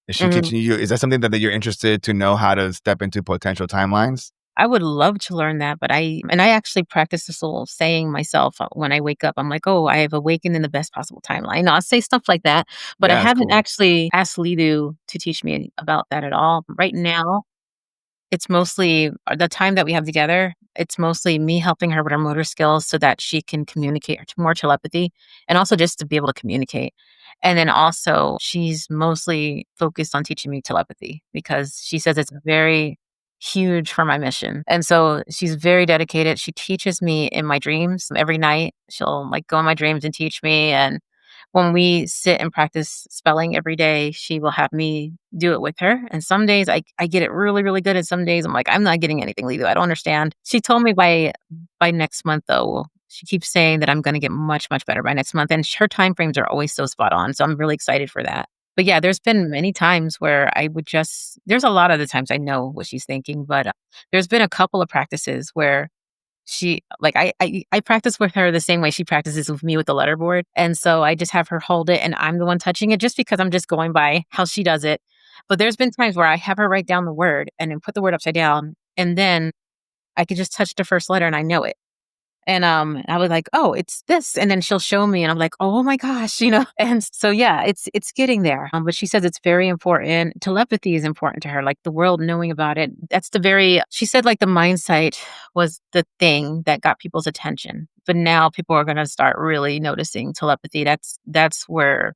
Is she Mhm. teaching you? Is that something that you're interested to know how to step into potential timelines? I would love to learn that, but I actually practice this little saying myself when I wake up. I'm like, "Oh, I have awakened in the best possible timeline." I'll say stuff like that, but I Yeah, it's haven't cool. actually asked Lidu to teach me about that at all. Right now, it's mostly the time that we have together, it's mostly me helping her with her motor skills so that she can communicate more telepathy and also just to be able to communicate. And then also, she's mostly focused on teaching me telepathy because she says it's very huge for my mission. And so she's very dedicated. She teaches me in my dreams every night. She'll like go in my dreams and teach me. And when we sit and practice spelling every day, she will have me do it with her. And some days I get it really, really good. And some days I'm like, I'm not getting anything, Lidu. I don't understand. She told me by next month though. She keeps saying that I'm gonna get much, much better by next month. And her time frames are always so spot on. So I'm really excited for that. But yeah, there's been many times where I would just there's a lot of the times I know what she's thinking, but there's been a couple of practices where she like, I practice with her the same way she practices with me with the letterboard, and so I just have her hold it, and I'm the one touching it just because I'm just going by how she does it. But there's been times where I have her write down the word and then put the word upside down, and then I could just touch the first letter and I know it. And, I was like, "Oh, it's this," and then she'll show me, and I'm like, "Oh my gosh," you know? And so, yeah, it's getting there, but she says it's very important. Telepathy is important to her, like, the world knowing about it. That's the very she said, like, the Mindsight was the thing that got people's attention, but now people are gonna start really noticing telepathy. That's where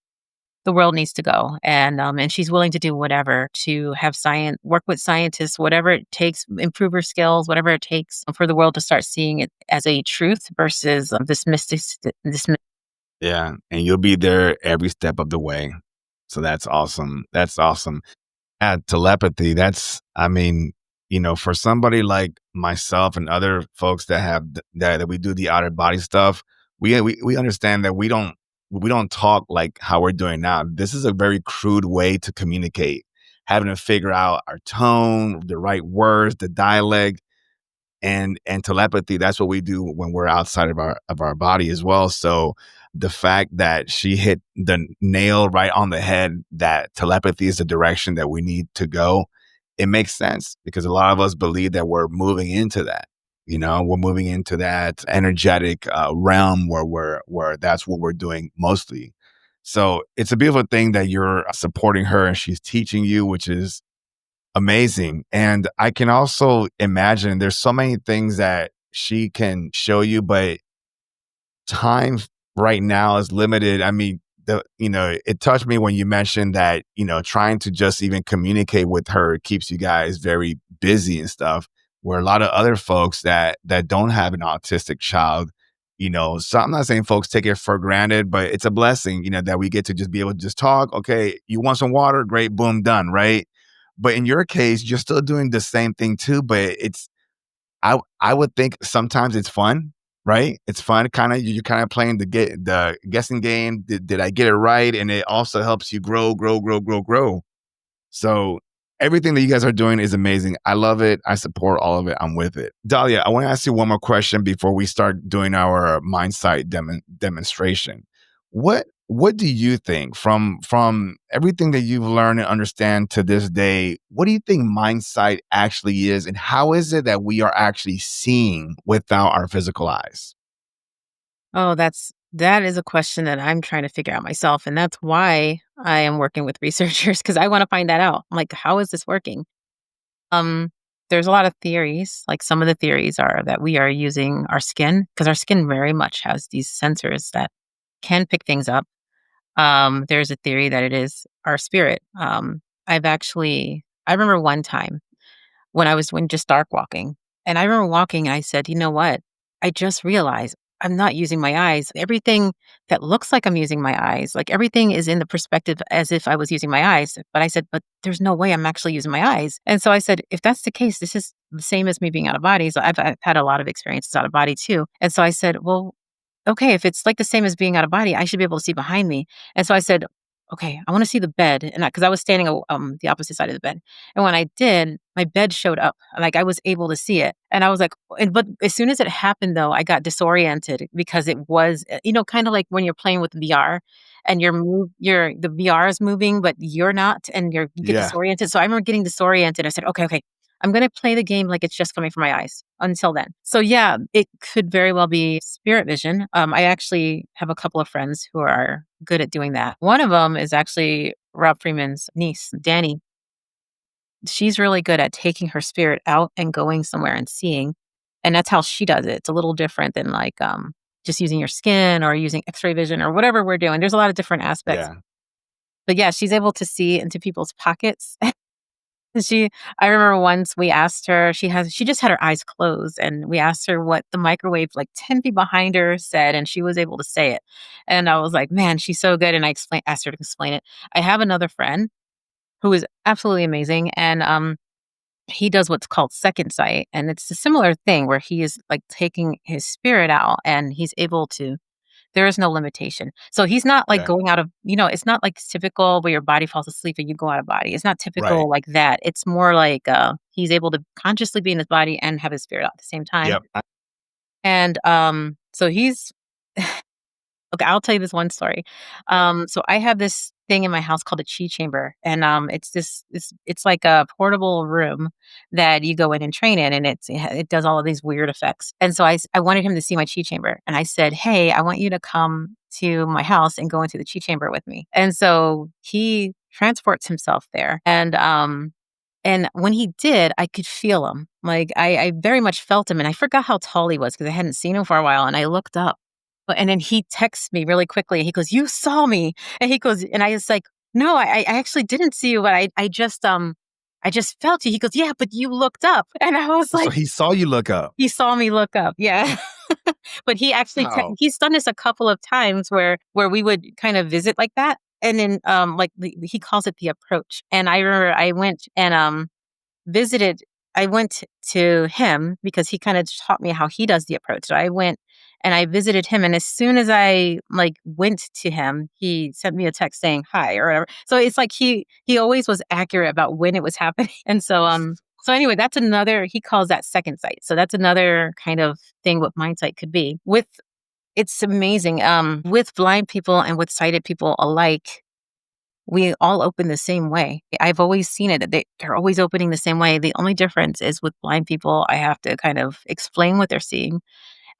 the world needs to go, and she's willing to do whatever to have science work with scientists, whatever it takes, improve her skills, whatever it takes for the world to start seeing it as a truth versus this mystic. This Yeah. And you'll be there every step of the way. So that's awesome. That's awesome. Telepathy, I mean, for somebody like myself and other folks that have that we do the outer body stuff, we understand that we don't talk like how we're doing now. This is a very crude way to communicate, having to figure out our tone, the right words, the dialect, and telepathy. That's what we do when we're outside of our body as well. So the fact that she hit the nail right on the head, that telepathy is the direction that we need to go, it makes sense because a lot of us believe that we're moving into that. We're moving into that energetic realm where that's what we're doing mostly. So it's a beautiful thing that you're supporting her and she's teaching you, which is amazing. And I can also imagine there's so many things that she can show you, but time right now is limited. I mean, it touched me when you mentioned that, trying to just even communicate with her keeps you guys very busy and stuff, where a lot of other folks that don't have an autistic child, so I'm not saying folks take it for granted, but it's a blessing, that we get to just be able to just talk. Okay, you want some water? Great, boom, done, right? But in your case, you're still doing the same thing too, but I would think sometimes it's fun, right? It's fun, kind of you're kind of playing the guessing game. Did I get it right? And it also helps you grow, grow, grow, grow, grow. So everything that you guys are doing is amazing. I love it. I support all of it. I'm with it. Dahlia, I want to ask you one more question before we start doing our Mindsight demonstration. What do you think from everything that you've learned and understand to this day? What do you think Mindsight actually is, and how is it that we are actually seeing without our physical eyes? oh, that is a question that I'm trying to figure out myself, and that's why I am working with researchers because I wanna find that out. I'm like, "How is this working?" Um, there's a lot of theories, like, some of the theories are that we are using our skin because our skin very much has these sensors that can pick things up. There's a theory that it is our spirit. I remember one time when I was doing just dark walking, and I remember walking and I said, "You know what? I just realized I'm not using my eyes. Everything that looks like I'm using my eyes, like everything is in the perspective as if I was using my eyes. But I said, but there's no way I'm actually using my eyes. And so I said, if that's the case, this is the same as me being out of body. So I've had a lot of experiences out of body too. And so I said, well, okay, if it's like the same as being out of body, I should be able to see behind me. And so I said, okay, I want to see the bed. And because I was standing the opposite side of the bed. And when I did, my bed showed up. Like I was able to see it. And I was like, but as soon as it happened though, I got disoriented because it was, kind of like when you're playing with VR and the VR is moving, but you're not, and you get Yeah. disoriented. So I remember getting disoriented. I said, okay, I'm going to play the game like it's just coming from my eyes until then. So yeah, it could very well be spirit vision. I actually have a couple of friends who are good at doing that. One of them is actually Rob Freeman's niece, Danny. She's really good at taking her spirit out and going somewhere and seeing. And that's how she does it. It's a little different than like just using your skin or using x-ray vision or whatever we're doing. There's a lot of different aspects. Yeah. But yeah, she's able to see into people's pockets. I remember once we asked her, she just had her eyes closed, and we asked her what the microwave like 10 feet behind her said, and she was able to say it. And I was like, man, she's so good. And asked her to explain it. I have another friend who is absolutely amazing. And he does what's called second sight. And it's a similar thing where he is like taking his spirit out and he's able to, there is no limitation. So he's not like Yeah. going out of, it's not like typical where your body falls asleep and you go out of body. It's not typical Right. like that. It's more like he's able to consciously be in his body and have his spirit out at the same time. Yep. And so he's okay, I'll tell you this one story. So I have this thing in my house called a chi chamber, and it's like a portable room that you go in and train in, and it does all of these weird effects. And so I wanted him to see my chi chamber, and I said, "Hey, I want you to come to my house and go into the chi chamber with me." And so he transports himself there, and when he did, I could feel him. Like I very much felt him, and I forgot how tall he was because I hadn't seen him for a while, and I looked up. And then he texts me really quickly. He goes, "You saw me." And he goes, and I was like, "No, I actually didn't see you, but I just felt you." He goes, "Yeah, but you looked up." And I was So like, he saw you look up. he saw me look up. Yeah. But he actually, Wow. he's done this a couple of times where we would kind of visit like that. And then, he calls it the approach. And I remember I went and, visited, I went to him because he kind of taught me how he does the approach. So I went and I visited him. And as soon as I like went to him, he sent me a text saying hi or whatever. So it's like he always was accurate about when it was happening. And so anyway, that's another, he calls that second sight. So that's another kind of thing what Mindsight could be. It's amazing. With blind people and with sighted people alike, we all open the same way. I've always seen it that they're always opening the same way. The only difference is with blind people, I have to kind of explain what they're seeing.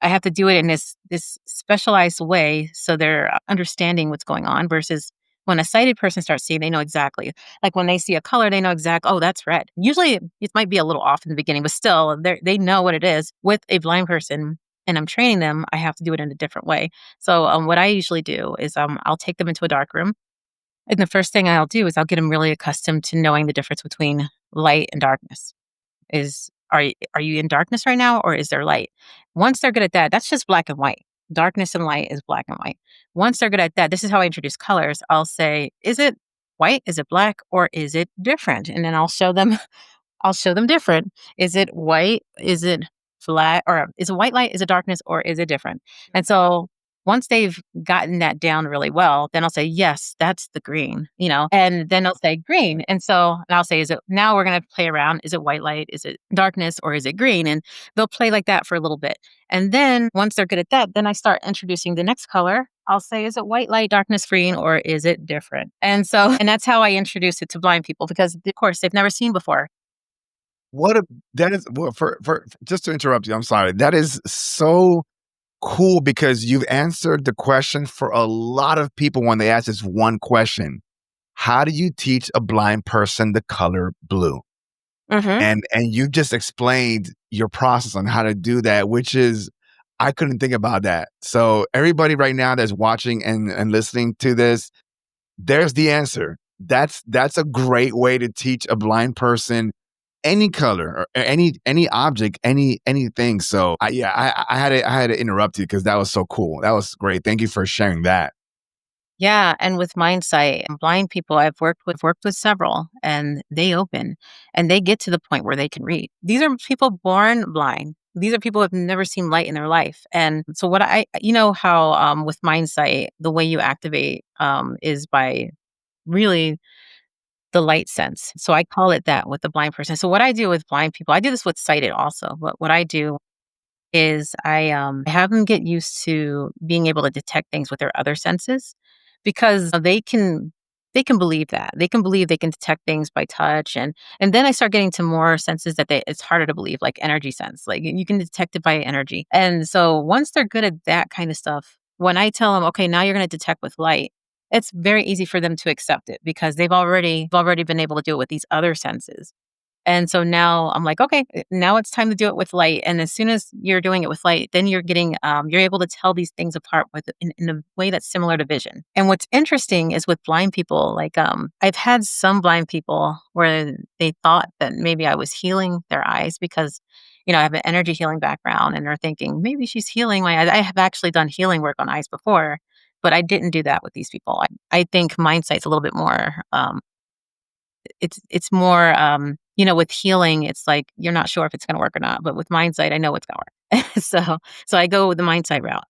I have to do it in this specialized way so they're understanding what's going on versus when a sighted person starts seeing, they know exactly. Like when they see a color, they know exactly, oh, that's red. Usually it might be a little off in the beginning, but still they know what it is. With a blind person, and I'm training them, I have to do it in a different way. So what I usually do is I'll take them into a dark room. And the first thing I'll do is I'll get them really accustomed to knowing the difference between light and darkness. Are you in darkness right now or is there light? Once they're good at that, that's just black and white. Darkness and light is black and white. Once they're good at that, this is how I introduce colors. I'll say, is it white? Is it black? Or is it different? And then I'll show them different. Is it white? Is it flat? Or is it white light? Is it darkness? Or is it different? And so once they've gotten that down really well, then I'll say, yes, that's the green, and then they'll say green. And I'll say, now we're going to play around. Is it white light? Is it darkness? Or is it green? And they'll play like that for a little bit. And then once they're good at that, then I start introducing the next color. I'll say, is it white light, darkness, green, or is it different? And that's how I introduce it to blind people because of course they've never seen before. That is, well, for just to interrupt you, I'm sorry. That is so cool because you've answered the question for a lot of people when they ask this one question. How do you teach a blind person the color blue? Mm-hmm. And you just explained your process on how to do that, which is, I couldn't think about that. So everybody right now that's watching and listening to this, there's the answer. That's a great way to teach a blind person any color or any object, anything. So I had to interrupt you because that was so cool. That was great. Thank you for sharing that. Yeah, and with Mindsight, blind people, I've worked with several, and they open, and they get to the point where they can read. These are people born blind. These are people who have never seen light in their life. And so what you know how with Mindsight, the way you activate is by really the light sense. So I call it that with the blind person. So what I do with blind people, I do this with sighted also. But what I do is I have them get used to being able to detect things with their other senses because they can believe that. They can believe they can detect things by touch, and then I start getting to more senses that it's harder to believe, like energy sense. Like you can detect it by energy. And so once they're good at that kind of stuff, when I tell them, okay, now you're going to detect with light, it's very easy for them to accept it because they've already been able to do it with these other senses. And so now I'm like, okay, now it's time to do it with light. And as soon as you're doing it with light, then you're able to tell these things apart in a way that's similar to vision. And what's interesting is with blind people, like, I've had some blind people where they thought that maybe I was healing their eyes because, I have an energy healing background and they're thinking maybe she's healing my eyes. I have actually done healing work on eyes before, but I didn't do that with these people. I think Mindsight's a little bit more, it's more with healing it's like you're not sure if it's going to work or not, but with Mindsight I know it's going to work. So I go with the Mindsight route.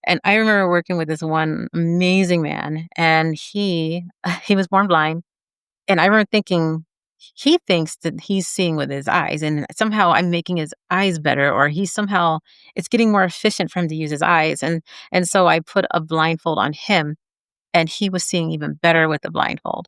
And I remember working with this one amazing man, and he was born blind, and I remember thinking he thinks that he's seeing with his eyes, and somehow I'm making his eyes better, or he's somehow it's getting more efficient for him to use his eyes. And so I put a blindfold on him, and he was seeing even better with the blindfold.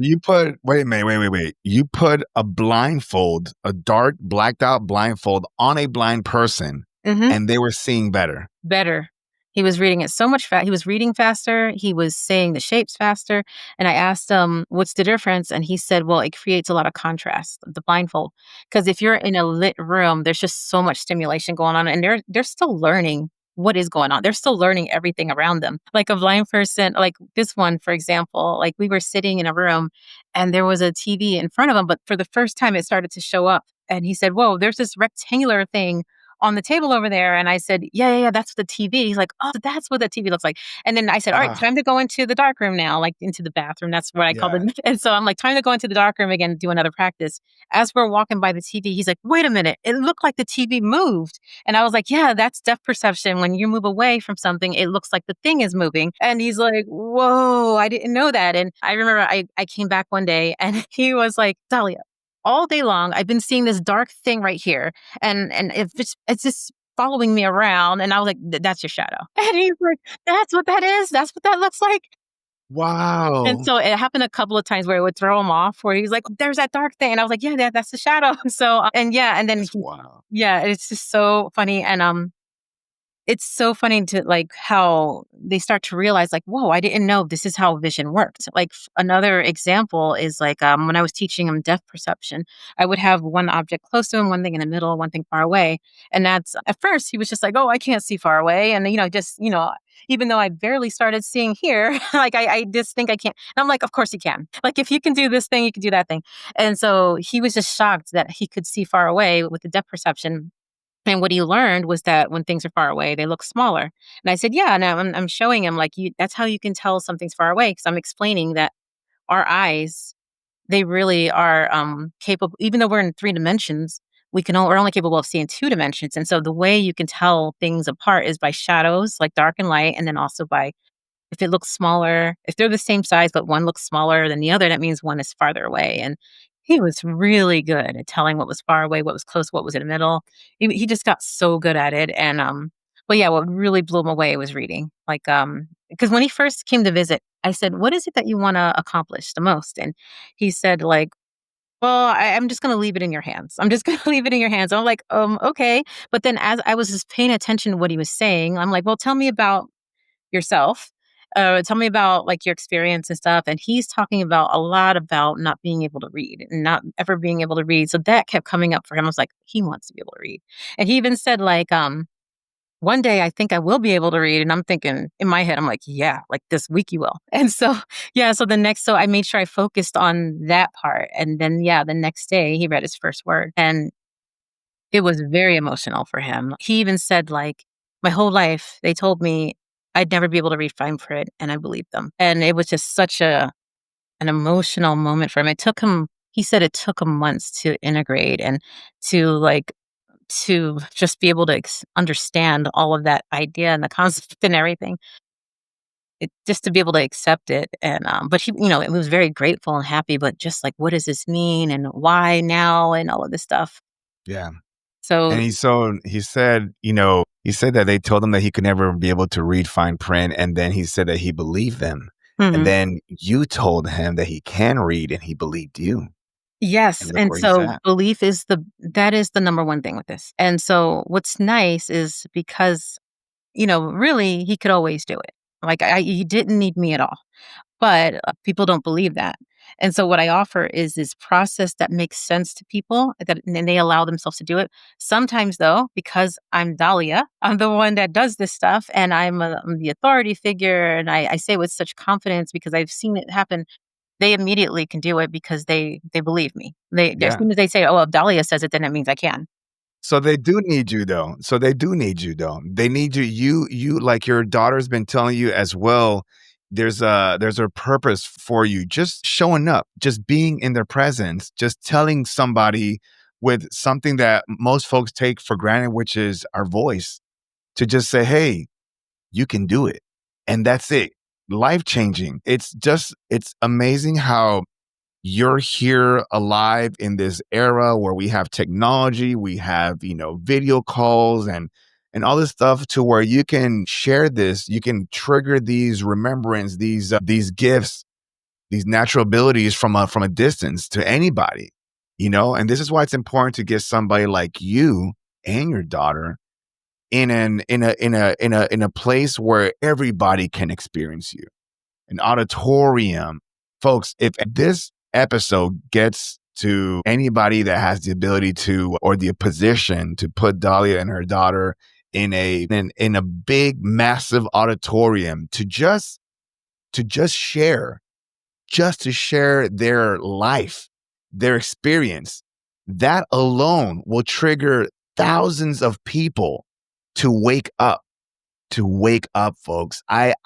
You put wait a minute, wait. You put a blindfold, a dark blacked out blindfold on a blind person, Hmm. and they were seeing better. Better. He was reading it so much he was reading faster, he was saying the shapes faster, and I asked him, "What's the difference?" And he said, "Well, it creates a lot of contrast, the blindfold, because if you're in a lit room, there's just so much stimulation going on, and they're still learning what is going on. They're still learning everything around them. Like a blind person, like this one, for example, like we were sitting in a room and there was a TV in front of him, but for the first time it started to show up. And he said, "Whoa, there's this rectangular thing on the table over there." And I said, yeah, that's the TV. He's like, "Oh, that's what the TV looks like." And then I said, "All right, Ah, time to go into the dark room now, like into the bathroom." That's what I called it. yeah. And so I'm like, time to go into the dark room again, do another practice. As we're walking by the TV, he's like, "Wait a minute, it looked like the TV moved." And I was like, "Yeah, that's depth perception. When you move away from something, it looks like the thing is moving." And he's like, "Whoa, I didn't know that." And I remember I came back one day and he was like, "Dahlia, all day long, I've been seeing this dark thing right here. And it's just following me around." And I was like, That's your shadow." And he's like, "That's what that is? That's what that looks like?" And Wow. so it happened a couple of times where it would throw him off, where he's like, "There's that dark thing." And I was like, "Yeah, that's the shadow." So, and yeah, and then, That's wow. yeah, it's just so funny. And it's so funny to like how they start to realize like, whoa, I didn't know this is how vision worked. Like another example is like when I was teaching him depth perception, I would have one object close to him, one thing in the middle, one thing far away. And that's at first he was just like, "Oh, I can't see far away." And even though I barely started seeing here, like I just think I can't. And I'm like, "Of course you can. Like if you can do this thing, you can do that thing." And so he was just shocked that he could see far away with the depth perception. And what he learned was that when things are far away, they look smaller. And I said, "Yeah." And I'm showing him like that's how you can tell something's far away, because I'm explaining that our eyes, they really are capable. Even though we're in 3 dimensions, we're only capable of seeing 2 dimensions. And so the way you can tell things apart is by shadows, like dark and light, and then also by if it looks smaller, if they're the same size, but one looks smaller than the other, that means one is farther away. And he was really good at telling what was far away, what was close, what was in the middle. He just got so good at it. And, but yeah, what really blew him away was reading. Like, because when he first came to visit, I said, "What is it that you want to accomplish the most?" And he said, like, "Well, I'm just going to leave it in your hands. I'm just going to leave it in your hands." I'm like, okay. But then as I was just paying attention to what he was saying, I'm like, "Well, tell me about yourself. Tell me about like your experience and stuff." And he's talking about a lot about not being able to read and not ever being able to read. So that kept coming up for him. I was like, he wants to be able to read. And he even said like, one day I think I will be able to read. And I'm thinking in my head, I'm like, yeah, like this week you will. And so, yeah, so I made sure I focused on that part. And then, yeah, the next day he read his first word. And it was very emotional for him. He even said, like, my whole life, they told me I'd never be able to read fine print, and I believed them. And it was just such an emotional moment for him. He said it took him months to integrate and to just be able to understand all of that idea and the concept and everything. Just to be able to accept it. And, but he, it was very grateful and happy, but just like, what does this mean and why now and all of this stuff. Yeah. So, And he said that they told him that he could never be able to read fine print. And then he said that he believed them. And mhm. then you told him that he can read and he believed you. Yes, And look and where he's so at. belief is the number one thing with this. And so what's nice is because, really he could always do it. Like he didn't need me at all. But people don't believe that. And so what I offer is this process that makes sense to people and they allow themselves to do it. Sometimes though, because I'm Dahlia, I'm the one that does this stuff and I'm the authority figure and I say it with such confidence because I've seen it happen. They immediately can do it because they believe me. As Yeah. soon as they say, "Oh, if Dahlia says it, then it means I can." So they do need you though. They need you. You like your daughter's been telling you as well. There's a purpose for you. Just showing up, just being in their presence, just telling somebody with something that most folks take for granted, which is our voice, to just say, "Hey, you can do it." And that's it. Life changing. It's amazing how you're here alive in this era where we have technology, we have, video calls and all this stuff to where you can share this, you can trigger these remembrance, these gifts, these natural abilities from a distance to anybody, and this is why it's important to get somebody like you and your daughter in a place where everybody can experience you, an auditorium. Folks, if this episode gets to anybody that has the ability to or the position to put Dahlia and her daughter in a big, massive auditorium to just share, just to share their life, their experience, that alone will trigger thousands of people to wake up, folks. I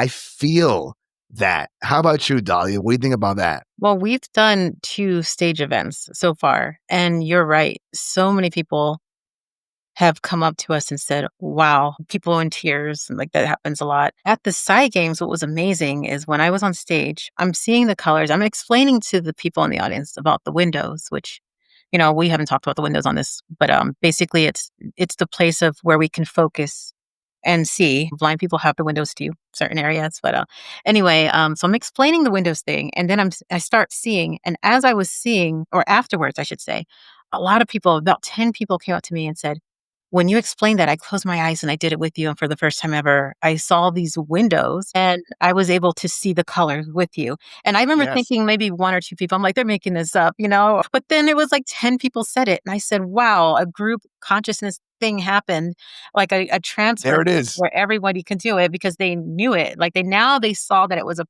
feel that. How about you, Dahlia? What do you think about that? Well, we've done 2 stage events so far, and you're right. So many people have come up to us and said, wow, people in tears. And like that happens a lot. At the Psy Games, what was amazing is when I was on stage, I'm seeing the colors. I'm explaining to the people in the audience about the windows, which, we haven't talked about the windows on this, but basically it's the place of where we can focus and see. Blind people have the windows too, certain areas. But anyway, so I'm explaining the windows thing, and then I start seeing, and as I was seeing, or afterwards, I should say, a lot of people, about 10 people, came up to me and said, when you explained that, I closed my eyes and I did it with you. And for the first time ever, I saw these windows and I was able to see the colors with you. And I remember Yes. thinking maybe 1 or 2 people, I'm like, they're making this up. But then it was like 10 people said it. And I said, wow, a group consciousness thing happened, like a transfer There it is. where everybody can do it because they knew it. Like they saw that it was a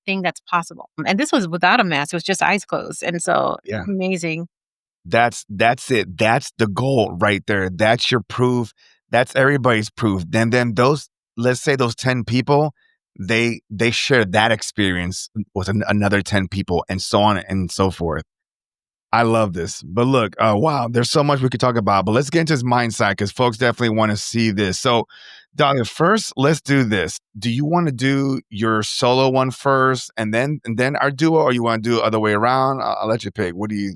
thing that's possible. And this was without a mask. It was just eyes closed. And so Yeah. amazing. That's it. That's the goal right there. That's your proof. That's everybody's proof. Then those, let's say those 10 people, they share that experience with another 10 people and so on and so forth. I love this. But look, wow, there's so much we could talk about, but let's get into his mindset because folks definitely want to see this. So, Dahlia, first, let's do this. Do you want to do your solo one first and then our duo, or you want to do it other way around? I'll let you pick. What do you?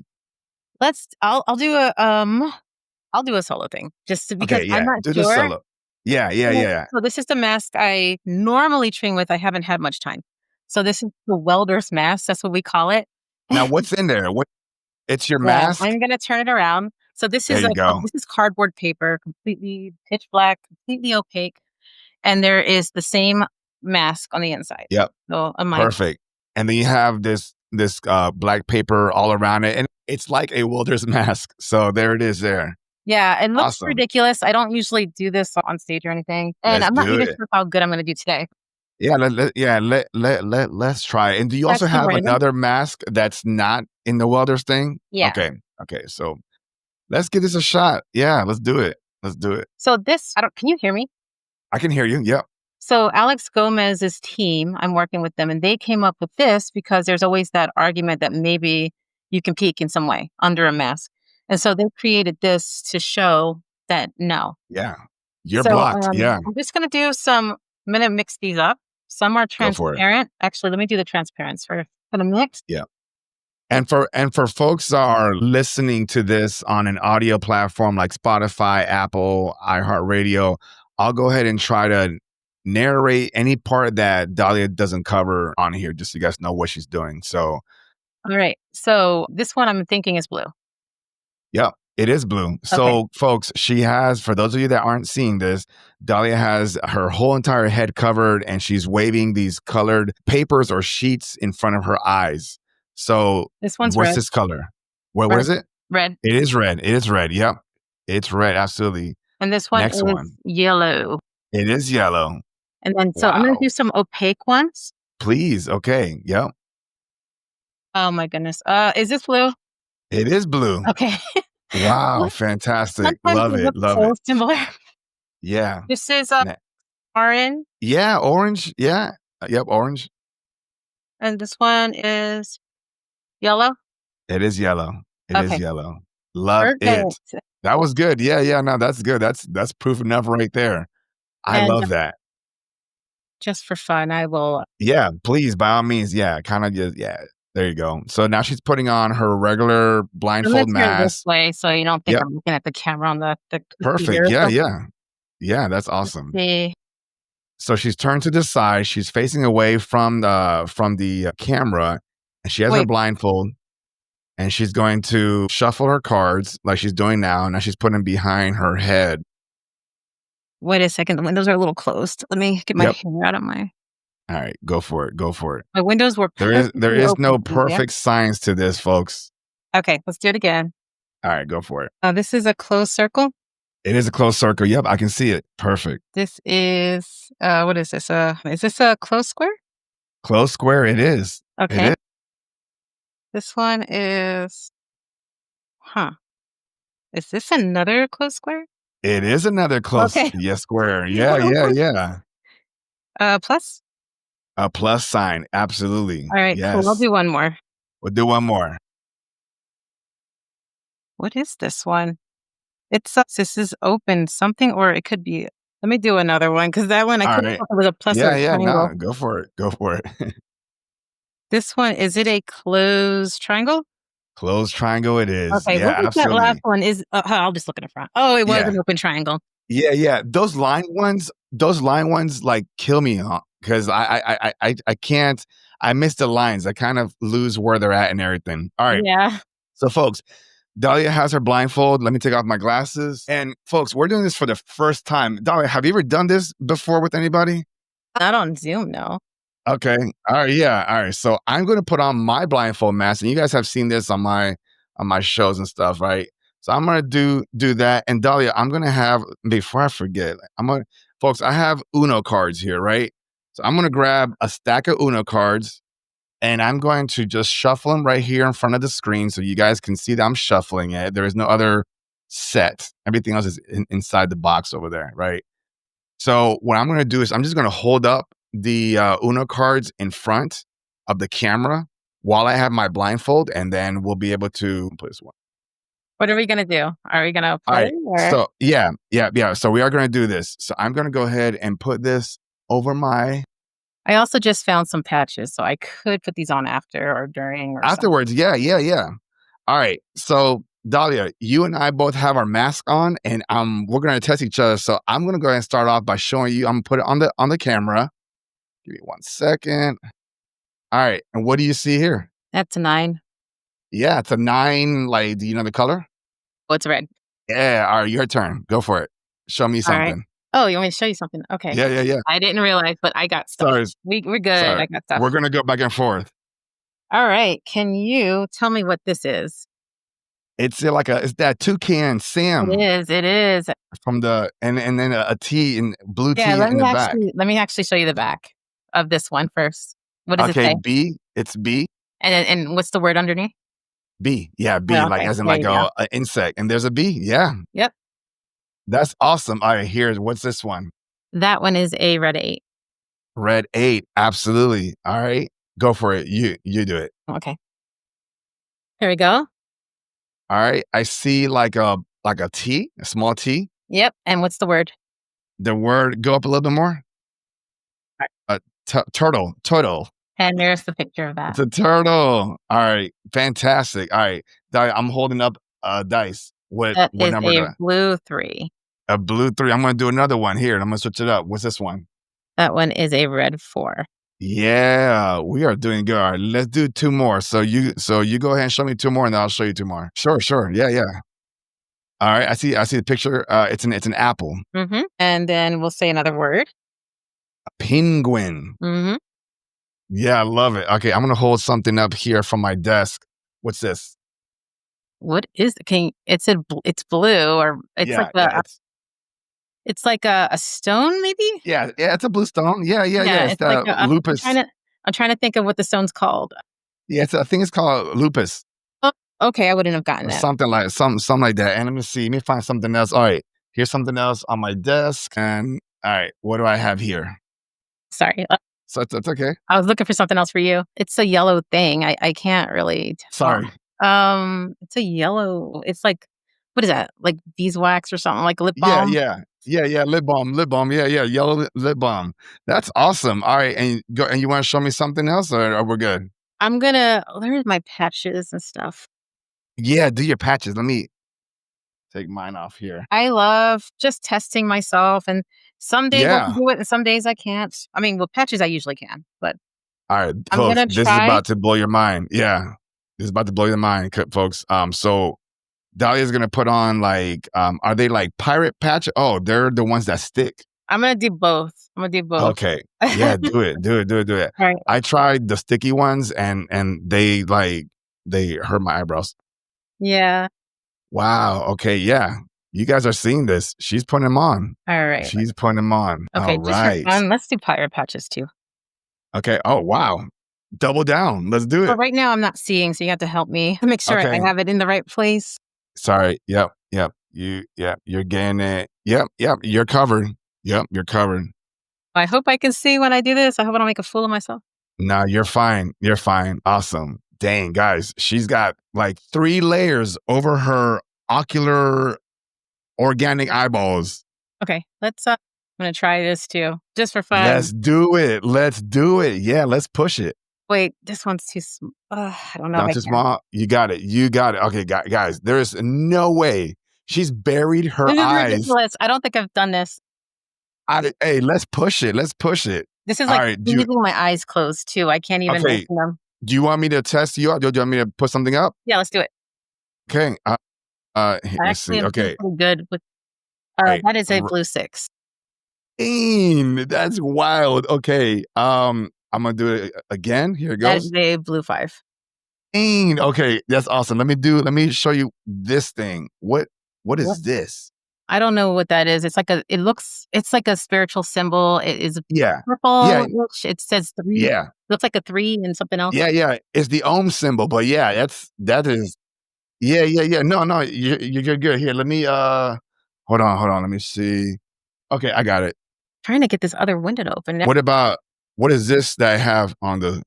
I'll do a solo thing because Okay, I'm yeah, not do the sure. solo. Yeah, yeah, Yeah. yeah. So this is the mask I normally train with. I haven't had much time. So this is the welder's mask. That's what we call it. Now, what's in there? What? It's your Yeah, mask. I'm gonna turn it around. So There you go. this is cardboard paper, completely pitch black, completely opaque, and there is the same mask on the inside. Yep, So on my perfect. And then you have this black paper all around it, and it's like a welder's mask. So there it is. There. Yeah, it looks Awesome. ridiculous. I don't usually do this on stage or anything, and Let's I'm not do even it. sure how good I'm gonna do today. Yeah, let's try it. And do you also That's the have random. another mask that's not in the welders thing? Yeah. Okay. Okay. So let's give this a shot. Yeah, let's do it. Let's do it. So this, I don't. Can you hear me? I can hear you. Yep. So Alex Gomez's team, I'm working with them, and they came up with this because there's always that argument that maybe you can peek in some way under a mask, and so they created this to show that no. Yeah. You're So blocked. Yeah. I'm just gonna do some. I'm gonna mix these up. Some are Go for it. transparent. Actually, let me do the transparents first. Gonna mix. Yeah. And for folks that are listening to this on an audio platform like Spotify, Apple, iHeartRadio, I'll go ahead and try to narrate any part that Dahlia doesn't cover on here, just so you guys know what she's doing. So, All right. So this one I'm thinking is blue. yeah, it is blue. So, folks, she has, for those of you that aren't seeing this, Dahlia has her whole entire head covered and she's waving these colored papers or sheets in front of her eyes. So, This one's what's red. this color? What is it? Red. It is red. It is red. Yep. It's red. Absolutely. And this one Next is one. yellow. It is yellow. And then, so I'm going Wow. to do some opaque ones. Please. Okay. Yep. Oh my goodness. Is this blue? It is blue. Okay. Wow. Fantastic. Sometimes Love they it. look Love so it. similar. Yeah. This is Ne- orange. Yeah. Orange. Yeah. Yep. Orange. And this one is yellow. It is yellow. It is Okay. yellow. Love it. Perfect. That was good. Yeah. Yeah. No, that's good. That's proof enough right there. I And love that. just for fun, I will. Yeah. Please, by all means. Yeah. Kind of just, yeah. There you go. So now she's putting on her regular I'm blindfold going to turn mask. this way so you don't think Yep. I'm looking at the camera on the Perfect. computer. Yeah. So Yeah. Yeah. That's awesome. see. So she's turned to the side. She's facing away from the camera, and she has her Wait. blindfold. And she's going to shuffle her cards like she's doing now. Now she's putting them behind her head. Wait a second. The windows are a little closed. Let me get my Yep. hair out of my. All right, go for it. Go for it. My windows were. There is perfectly no open earlier. perfect science to this, folks. Okay, let's do it again. All right, go for it. This is a closed circle. It is a closed circle. Yep, I can see it. Perfect. This is what is this? Is this a closed square? Closed square. It is. Okay. It is. This one is. Is this another closed square? It is another close. Okay. Yes, square. Yeah. Plus. A plus sign. Absolutely. All right. Yes. Cool. I'll do one more. We'll do one more. What is this one? It's this is open something, or it could be. Let me do another one because that one I All couldn't right. tell if it was a plus or a Yeah. triangle. No, go for it. Go for it. This one, is it a closed triangle? Closed triangle. It is. Okay, Yeah, what was that absolutely. last one? I'll just look in the front. Oh, it was Yeah. an open triangle. Yeah. Those line ones like kill me because I can't. I miss the lines. I kind of lose where they're at and everything. All right. Yeah. So, folks, Dahlia has her blindfold. Let me take off my glasses. And, folks, we're doing this for the first time. Dahlia, have you ever done this before with anybody? Not on Zoom, no. Okay. All right. Yeah. All right. So I'm going to put on my blindfold mask, and you guys have seen this on my shows and stuff, right? So I'm going to do that. And Dahlia, I'm going to have, before I forget, folks, I have Uno cards here, right? So I'm going to grab a stack of Uno cards, and I'm going to just shuffle them right here in front of the screen so you guys can see that I'm shuffling it. There is no other set. Everything else is inside the box over there, right? So what I'm going to do is I'm just going to hold up the Uno cards in front of the camera while I have my blindfold, and then we'll be able to play this one. What are we going to do? Are we going to play? All right. So yeah. So we are going to do this. So I'm going to go ahead and put this over my... I also just found some patches, so I could put these on after or during or afterwards. something. Yeah. All right. So Dahlia, you and I both have our mask on, and we're going to test each other. So I'm going to go ahead and start off by showing you. I'm going to put it on the camera. Give me 1 second. All right. And what do you see here? That's a 9. Yeah, it's a 9. Like, do you know the color? Oh, it's red. Yeah. All right. Your turn. Go for it. Show me All right. something. Oh, you want me to show you something? Okay. Yeah. I didn't realize, but I got stuff. Sorry. We're good. Sorry. I got stuff. We're going to go back and forth. All right. Can you tell me what this is? It's that toucan Sam It is. from and then a T in blue Yeah, T in the back. let me actually show you the back of this one first. What does it Okay, say? B. It's B. And what's the word underneath? B. Yeah, B. Oh, Like okay. as in There like you go. a insect. And there's a B. Yeah. Yep. That's awesome. All right, what's this one? That one is a red 8. Red 8. Absolutely. All right. Go for it. You do it. Okay. Here we go. All right. I see like a T, a small T. Yep. And what's the word? The word, go up a little bit more. Turtle. And there's the picture of that. It's a turtle. All right. Fantastic. All right. I'm holding up dice. What number? Is a blue 3. A blue 3. I'm going to do another one here. And I'm going to switch it up. What's this one? That one is a red 4. Yeah, we are doing good. All right, let's do 2 more. So you go ahead and show me 2 more, and then I'll show you 2 more. Sure. Yeah. All right, I see the picture. It's an apple. Mm-hmm. And then we'll say another word. A penguin. Mm-hmm. Yeah, I love it. Okay, I'm gonna hold something up here from my desk. What's this? What is it's blue, or it's like a stone, maybe? Yeah, it's a blue stone. Yeah. It's like lupus. I'm trying to think of what the stone's called. Yeah, I think it's called lupus. Oh, okay, I wouldn't have gotten it. Something like that. And let me find something else. All right, here's something else on my desk. And all right, what do I have here? Sorry. So it's okay. I was looking for something else for you. It's a yellow thing. I can't really tell. Sorry. It's a yellow. It's like, what is that? Like beeswax or something, like lip balm? Yeah. Lip balm. Yeah. Yellow lip balm. That's awesome. All right. And you want to show me something else, or we're good? There's my patches and stuff. Yeah. Do your patches. Let me take mine off here. I love just testing myself, and some days I can do it and some days I can't. I mean, with patches, I usually can, but. All right, I'm folks, gonna this is about to blow your mind. Yeah. This is about to blow your mind, folks. So Dahlia is going to put on are they like pirate patch? Oh, they're the ones that stick. I'm going to do both. Okay. Yeah, do it. All right. I tried the sticky ones and they hurt my eyebrows. Yeah. Wow. Okay. Yeah. You guys are seeing this. She's putting them on. All right. She's putting them on. Okay. All right. For fun, let's do pirate patches too. Okay. Oh, wow. Double down. Let's do it. But right now I'm not seeing, so you have to help me to make sure I have it in the right place. Sorry. Yep. You're getting it. Yep. You're covered. Yep. You're covered. I hope I can see when I do this. I hope I don't make a fool of myself. No, you're fine. Awesome. Dang, guys. She's got like 3 layers over her ocular organic eyeballs. Okay. I'm going to try this too, just for fun. Let's do it. Yeah. Let's push it. Wait, this one's too small. I don't know. Not too small. You got it. Okay, guys, there is no way. She's buried her eyes. Ridiculous. I don't think I've done this. Hey, let's push it. This is like leaving my eyes closed too. I can't even open them. Do you want me to test you out? Do you want me to put something up? Yeah, let's do it. Okay. Let's see. Okay. Good with. That is a blue 6. That's wild. Okay. I'm gonna do it again. Here it goes. That is a blue 5. Okay, that's awesome. Let me show you this thing. What is this? I don't know what that is. It's like it's like a spiritual symbol. It is purple. Yeah. It says 3. Yeah. Looks like a 3 and something else. Yeah. It's the Om symbol, but yeah, that is. Yeah. No, you're good. Here, let me hold on. Let me see. Okay, I got it. Trying to get this other window to open. What is this that I have on the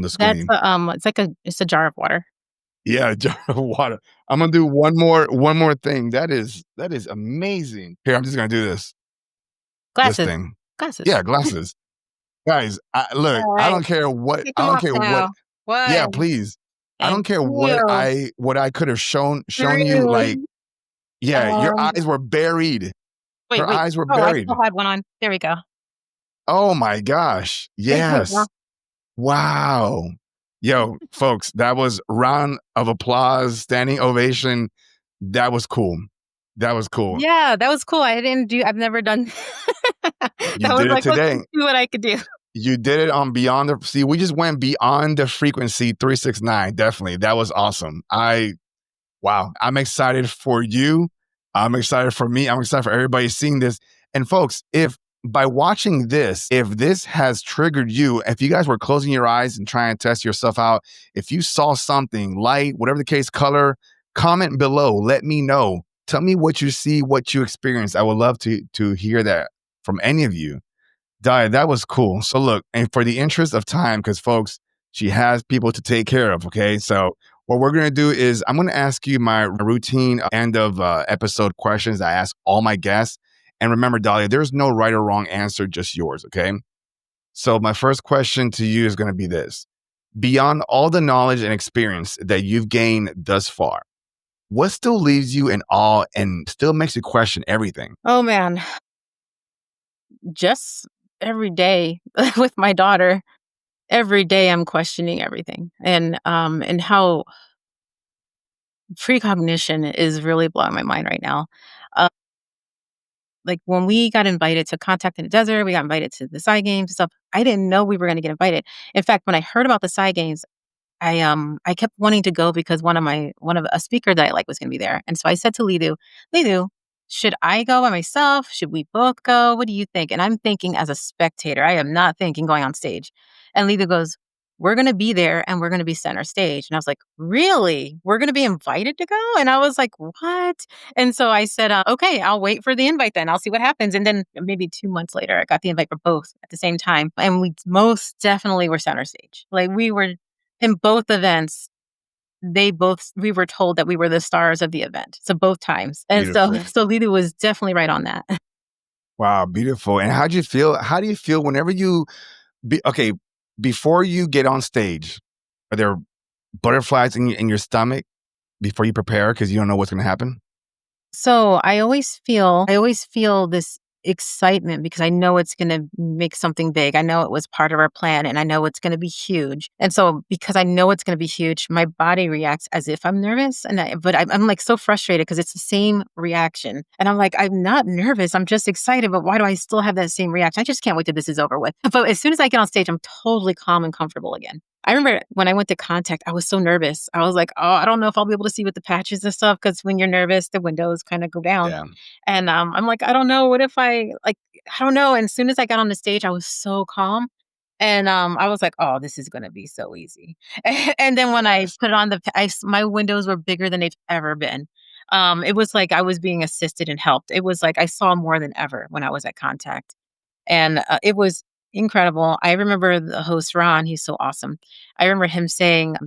screen? That's it's a jar of water. Yeah, a jar of water. I'm gonna do one more thing. That is amazing. Here, I'm just gonna do this. Glasses. This thing. Glasses. Yeah, glasses. Guys, look, right. I don't care what. What? Yeah, please. I don't care what I could have shown you. Like, yeah, your eyes were buried. Wait. Eyes were buried. I still had one on. There we go. Oh my gosh. Yes. Wow. Yo, folks, that was round of applause, standing ovation. That was cool. Yeah, that was cool. I've never done. You did it today. Let's see what I could do. You did it on beyond we just went beyond the frequency 369. Definitely. That was awesome. Wow. I'm excited for you. I'm excited for me. I'm excited for everybody seeing this. And folks, if by watching this, if this has triggered you, if you guys were closing your eyes and trying to test yourself out, if you saw something, light, whatever the case, color, comment below. Let me know. Tell me what you see, what you experience. I would love to hear that from any of you. Dahlia, that was cool. So look, and for the interest of time, because folks, she has people to take care of. Okay. So what we're going to do is I'm going to ask you my routine end of episode questions I ask all my guests. And remember, Dahlia, there's no right or wrong answer, just yours. Okay. So my first question to you is going to be this. Beyond all the knowledge and experience that you've gained thus far, what still leaves you in awe and still makes you question everything? Oh man, just every day with my daughter, every day I'm questioning everything, and how precognition is really blowing my mind right now. Uh, like when we got invited to Contact in the Desert, we got invited to the Side Games and stuff. I didn't know we were going to get invited. In fact, when I heard about the Side Games, I kept wanting to go because one of a speaker that I like was going to be there. And so I said to Lidu, should I go by myself? Should we both go? What do you think? And I'm thinking as a spectator. I am not thinking going on stage. And Lidu goes, we're going to be there and we're going to be center stage. And I was like, really? We're going to be invited to go? And I was like, what? And so I said, okay, I'll wait for the invite then. I'll see what happens. And then maybe 2 months later, I got the invite for both at the same time. And we most definitely were center stage. Like we were in both events, we were told that we were the stars of the event. So both times. And Beautiful. so Lidu was definitely right on that. Wow, beautiful. And how do you feel? How do you feel whenever before you get on stage, are there butterflies in your stomach before you prepare because you don't know what's going to happen? So I always feel this excitement because I know it's going to make something big. I know it was part of our plan and I know it's going to be huge. And so because I know it's going to be huge, my body reacts as if I'm nervous. But I'm like so frustrated because it's the same reaction. And I'm like, I'm not nervous. I'm just excited. But why do I still have that same reaction? I just can't wait till this is over with. But as soon as I get on stage, I'm totally calm and comfortable again. I remember when I went to Contact, I was so nervous. I was like, oh, I don't know if I'll be able to see with the patches and stuff because when you're nervous, the windows kind of go down. Yeah. And I'm like, I don't know. What if I don't know. And as soon as I got on the stage, I was so calm. And I was like, oh, this is going to be so easy. And then when I put it on my windows were bigger than they've ever been. It was like I was being assisted and helped. It was like I saw more than ever when I was at Contact. And it was incredible. I remember the host, Ron, he's so awesome. I remember him saying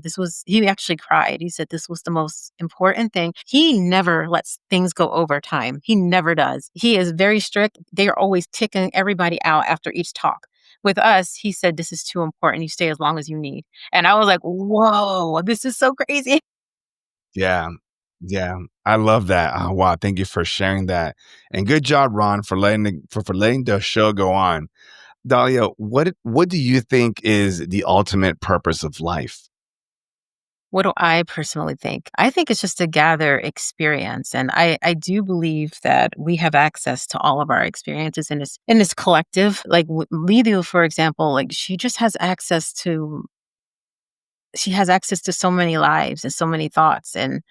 he actually cried. He said this was the most important thing. He never lets things go over time. He never does. He is very strict. They are always kicking everybody out after each talk. With us, he said, this is too important. You stay as long as you need. And I was like, whoa, this is so crazy. Yeah. Yeah. I love that. Oh, wow. Thank you for sharing that. And good job, Ron, for letting the show go on. Dahlia, what do you think is the ultimate purpose of life? What do I personally think? I think it's just to gather experience. And I do believe that we have access to all of our experiences in this collective. Like Lidu, for example, like she has access to so many lives and so many thoughts and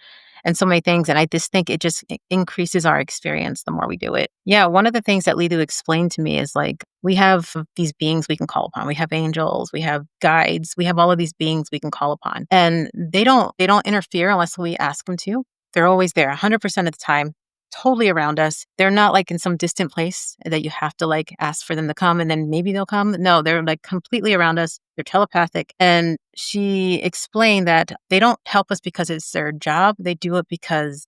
so many things. And I just think it increases our experience the more we do it. Yeah, one of the things that Lidu explained to me is like, we have these beings we can call upon. We have angels, we have guides, we have all of these beings we can call upon. And they don't interfere unless we ask them to. They're always there 100% of the time, totally around us. They're not like in some distant place that you have to like ask for them to come and then maybe they'll come. No, they're like completely around us. They're telepathic. And she explained that they don't help us because it's their job. They do it because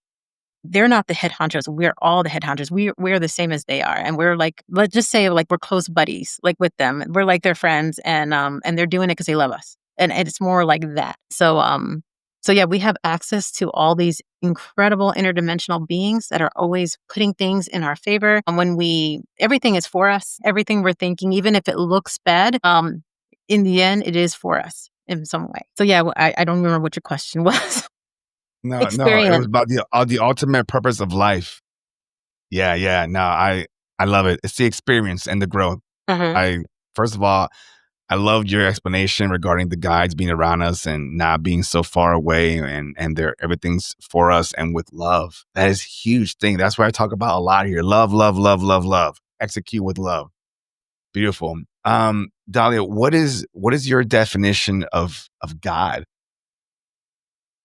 they're not the head honchos. We're all the head honchos. We're the same as they are. And we're like, let's just say like we're close buddies, like with them. We're like their friends and they're doing it because they love us. And it's more like that. So yeah, we have access to all these incredible interdimensional beings that are always putting things in our favor. And everything is for us, everything we're thinking, even if it looks bad, in the end, it is for us in some way. So yeah, I don't remember what your question was. No, it was about the ultimate purpose of life. Yeah. No, I love it. It's the experience and the growth. Mhm. First of all, I loved your explanation regarding the guides being around us and not being so far away, and everything's for us and with love. That is a huge thing. That's what I talk about a lot here. Love, love, love, love, love. Execute with love. Beautiful. Dahlia, what is your definition of God?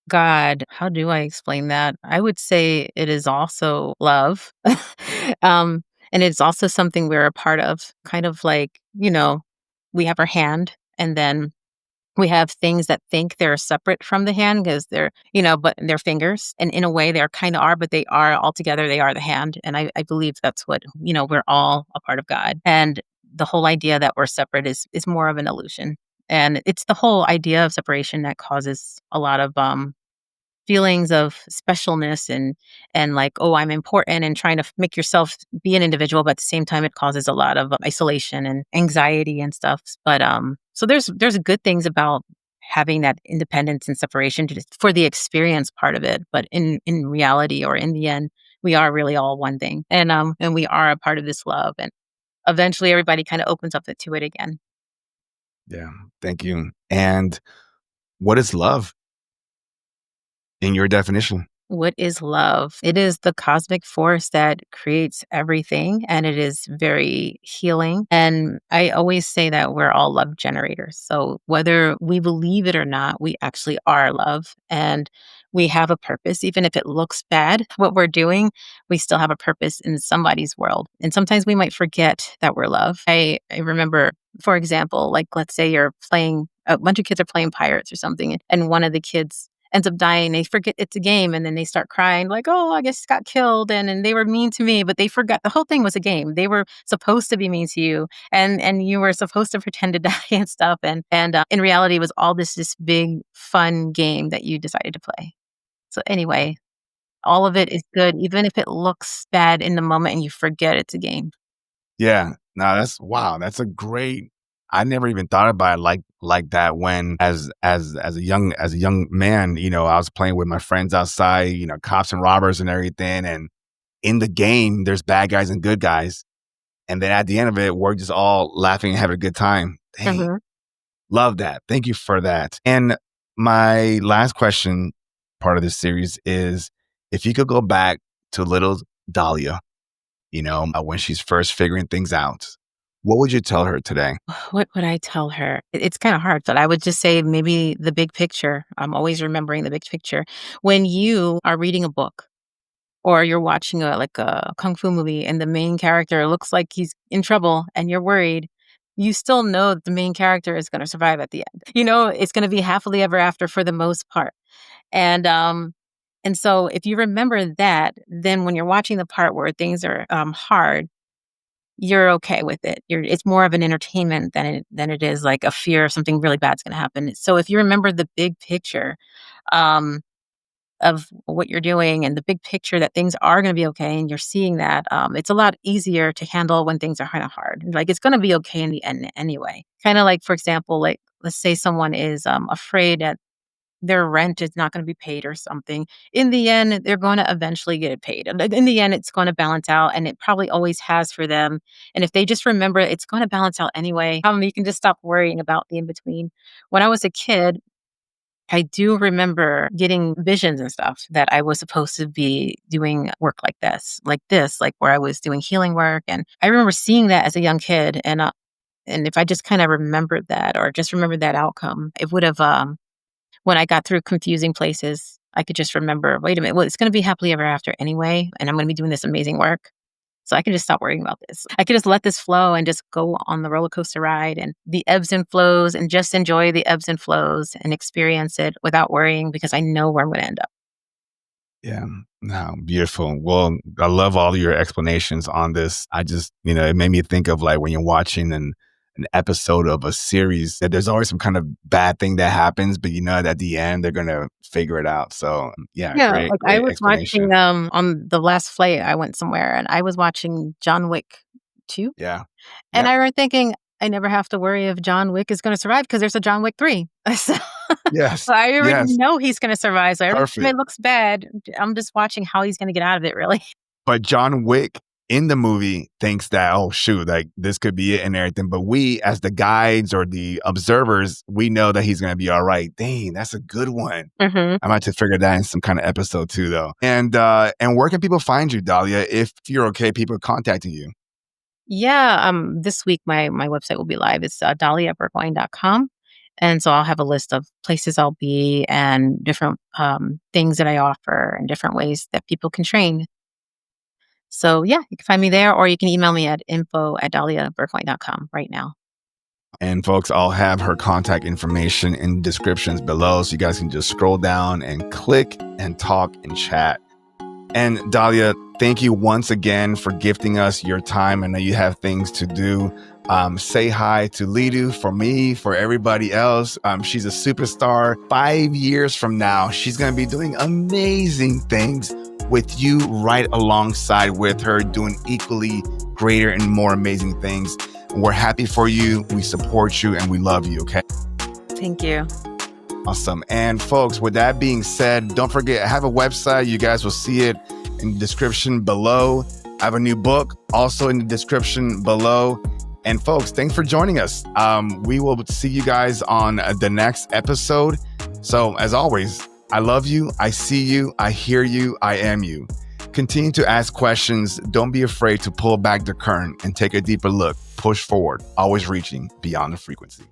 God, how do I explain that? I would say it is also love. um, and it's also something we're a part of, kind of like, we have our hand and then we have things that think they're separate from the hand because they're, but they're fingers. And in a way, they kind of are, but they are all together. They are the hand. And I believe that's what, we're all a part of God. And the whole idea that we're separate is more of an illusion. And it's the whole idea of separation that causes a lot of feelings of specialness and like, oh, I'm important, and trying to make yourself be an individual, but at the same time it causes a lot of isolation and anxiety and stuff. But so there's good things about having that independence and separation for the experience part of it, but in reality, or in the end, we are really all one thing, and we are a part of this love, and eventually everybody kind of opens up to it again. Yeah, thank you. And what is love in your definition? What is love? It is the cosmic force that creates everything, and it is very healing. And I always say that we're all love generators. So whether we believe it or not, we actually are love, and we have a purpose. Even if it looks bad, what we're doing, we still have a purpose in somebody's world. And sometimes we might forget that we're love. I remember, for example, like let's say you're playing, a bunch of kids are playing pirates or something, and one of the kids ends up dying. They forget it's a game, and then they start crying like, oh, I guess got killed, and they were mean to me, but they forgot the whole thing was a game. They were supposed to be mean to you, and you were supposed to pretend to die and stuff, and in reality it was all this big fun game that you decided to play. So anyway, all of it is good, even if it looks bad in the moment and you forget it's a game. Yeah. No, that's wow. That's a great. I never even thought about it like that when as a young man, I was playing with my friends outside, cops and robbers and everything. And in the game, there's bad guys and good guys. And then at the end of it, we're just all laughing and having a good time. Dang, Mhm. love that. Thank you for that. And my last question, part of this series, is if you could go back to little Dahlia, when she's first figuring things out, what would you tell her today? What would I tell her? It's kind of hard, but I would just say maybe the big picture. I'm always remembering the big picture. When you are reading a book, or you're watching a kung fu movie and the main character looks like he's in trouble and you're worried, you still know that the main character is going to survive at the end. It's going to be happily ever after for the most part. And so if you remember that, then when you're watching the part where things are hard, you're okay with it. It's more of an entertainment than it is like a fear of something really bad's going to happen. So if you remember the big picture, um, of what you're doing and the big picture that things are going to be okay, and you're seeing that, it's a lot easier to handle when things are kind of hard. Like it's going to be okay in the end anyway. Kind of like, for example, like let's say someone is afraid that their rent is not going to be paid or something. In the end, they're going to eventually get it paid. And in the end, it's going to balance out, and it probably always has for them. And if they just remember it's going to balance out anyway, you can just stop worrying about the in between. When I was a kid, I do remember getting visions and stuff that I was supposed to be doing work like this, like where I was doing healing work. And I remember seeing that as a young kid. And if I just kind of remembered that, or just remembered that outcome, it would have, when I got through confusing places, I could just remember, wait a minute, well, it's going to be happily ever after anyway. And I'm going to be doing this amazing work. So I can just stop worrying about this. I could just let this flow and just go on the roller coaster ride and the ebbs and flows, and just enjoy the ebbs and flows and experience it without worrying, because I know where I'm going to end up. Yeah. No, beautiful. Well, I love all your explanations on this. I just, it made me think of like when you're watching an episode of a series that there's always some kind of bad thing that happens, but that at the end they're gonna figure it out. So yeah, Yeah, great, like I great was explanation. watching on the last flight I went somewhere, and I was watching John Wick 2, Yeah. and Yep. I remember thinking I never have to worry if John Wick is going to survive because there's a John Wick 3. So Yes. so I already Yes. know he's going to survive. So every time it Perfect. looks bad, I'm just watching how he's going to get out of it, really. But John Wick in the movie thinks that, oh, shoot, like this could be it and everything. But we, as the guides or the observers, we know that he's going to be all right. Dang, that's a good one. I might have to figure that in some kind of episode too, though. And where can people find you, Dahlia, if you're okay, people contacting you? Yeah, this week my website will be live. It's dahliaburgoin.com. And so I'll have a list of places I'll be and different things that I offer and different ways that people can train. So yeah, you can find me there, or you can email me at info@dahliaburgoin.com right now. And folks, I'll have her contact information in descriptions below, so you guys can just scroll down and click and talk and chat. And Dahlia, thank you once again for gifting us your time. I know you have things to do. Say hi to Lidu for me, for everybody else. She's a superstar. 5 years from now, she's going to be doing amazing things with you right alongside with her, doing equally greater and more amazing things. We're happy for you. We support you and we love you. Okay. Thank you. Awesome. And folks, with that being said, don't forget, I have a website. You guys will see it in the description below. I have a new book also in the description below. And folks, thanks for joining us. We will see you guys on the next episode. So as always, I love you. I see you. I hear you. I am you. Continue to ask questions. Don't be afraid to pull back the current and take a deeper look. Push forward, always reaching beyond the frequency.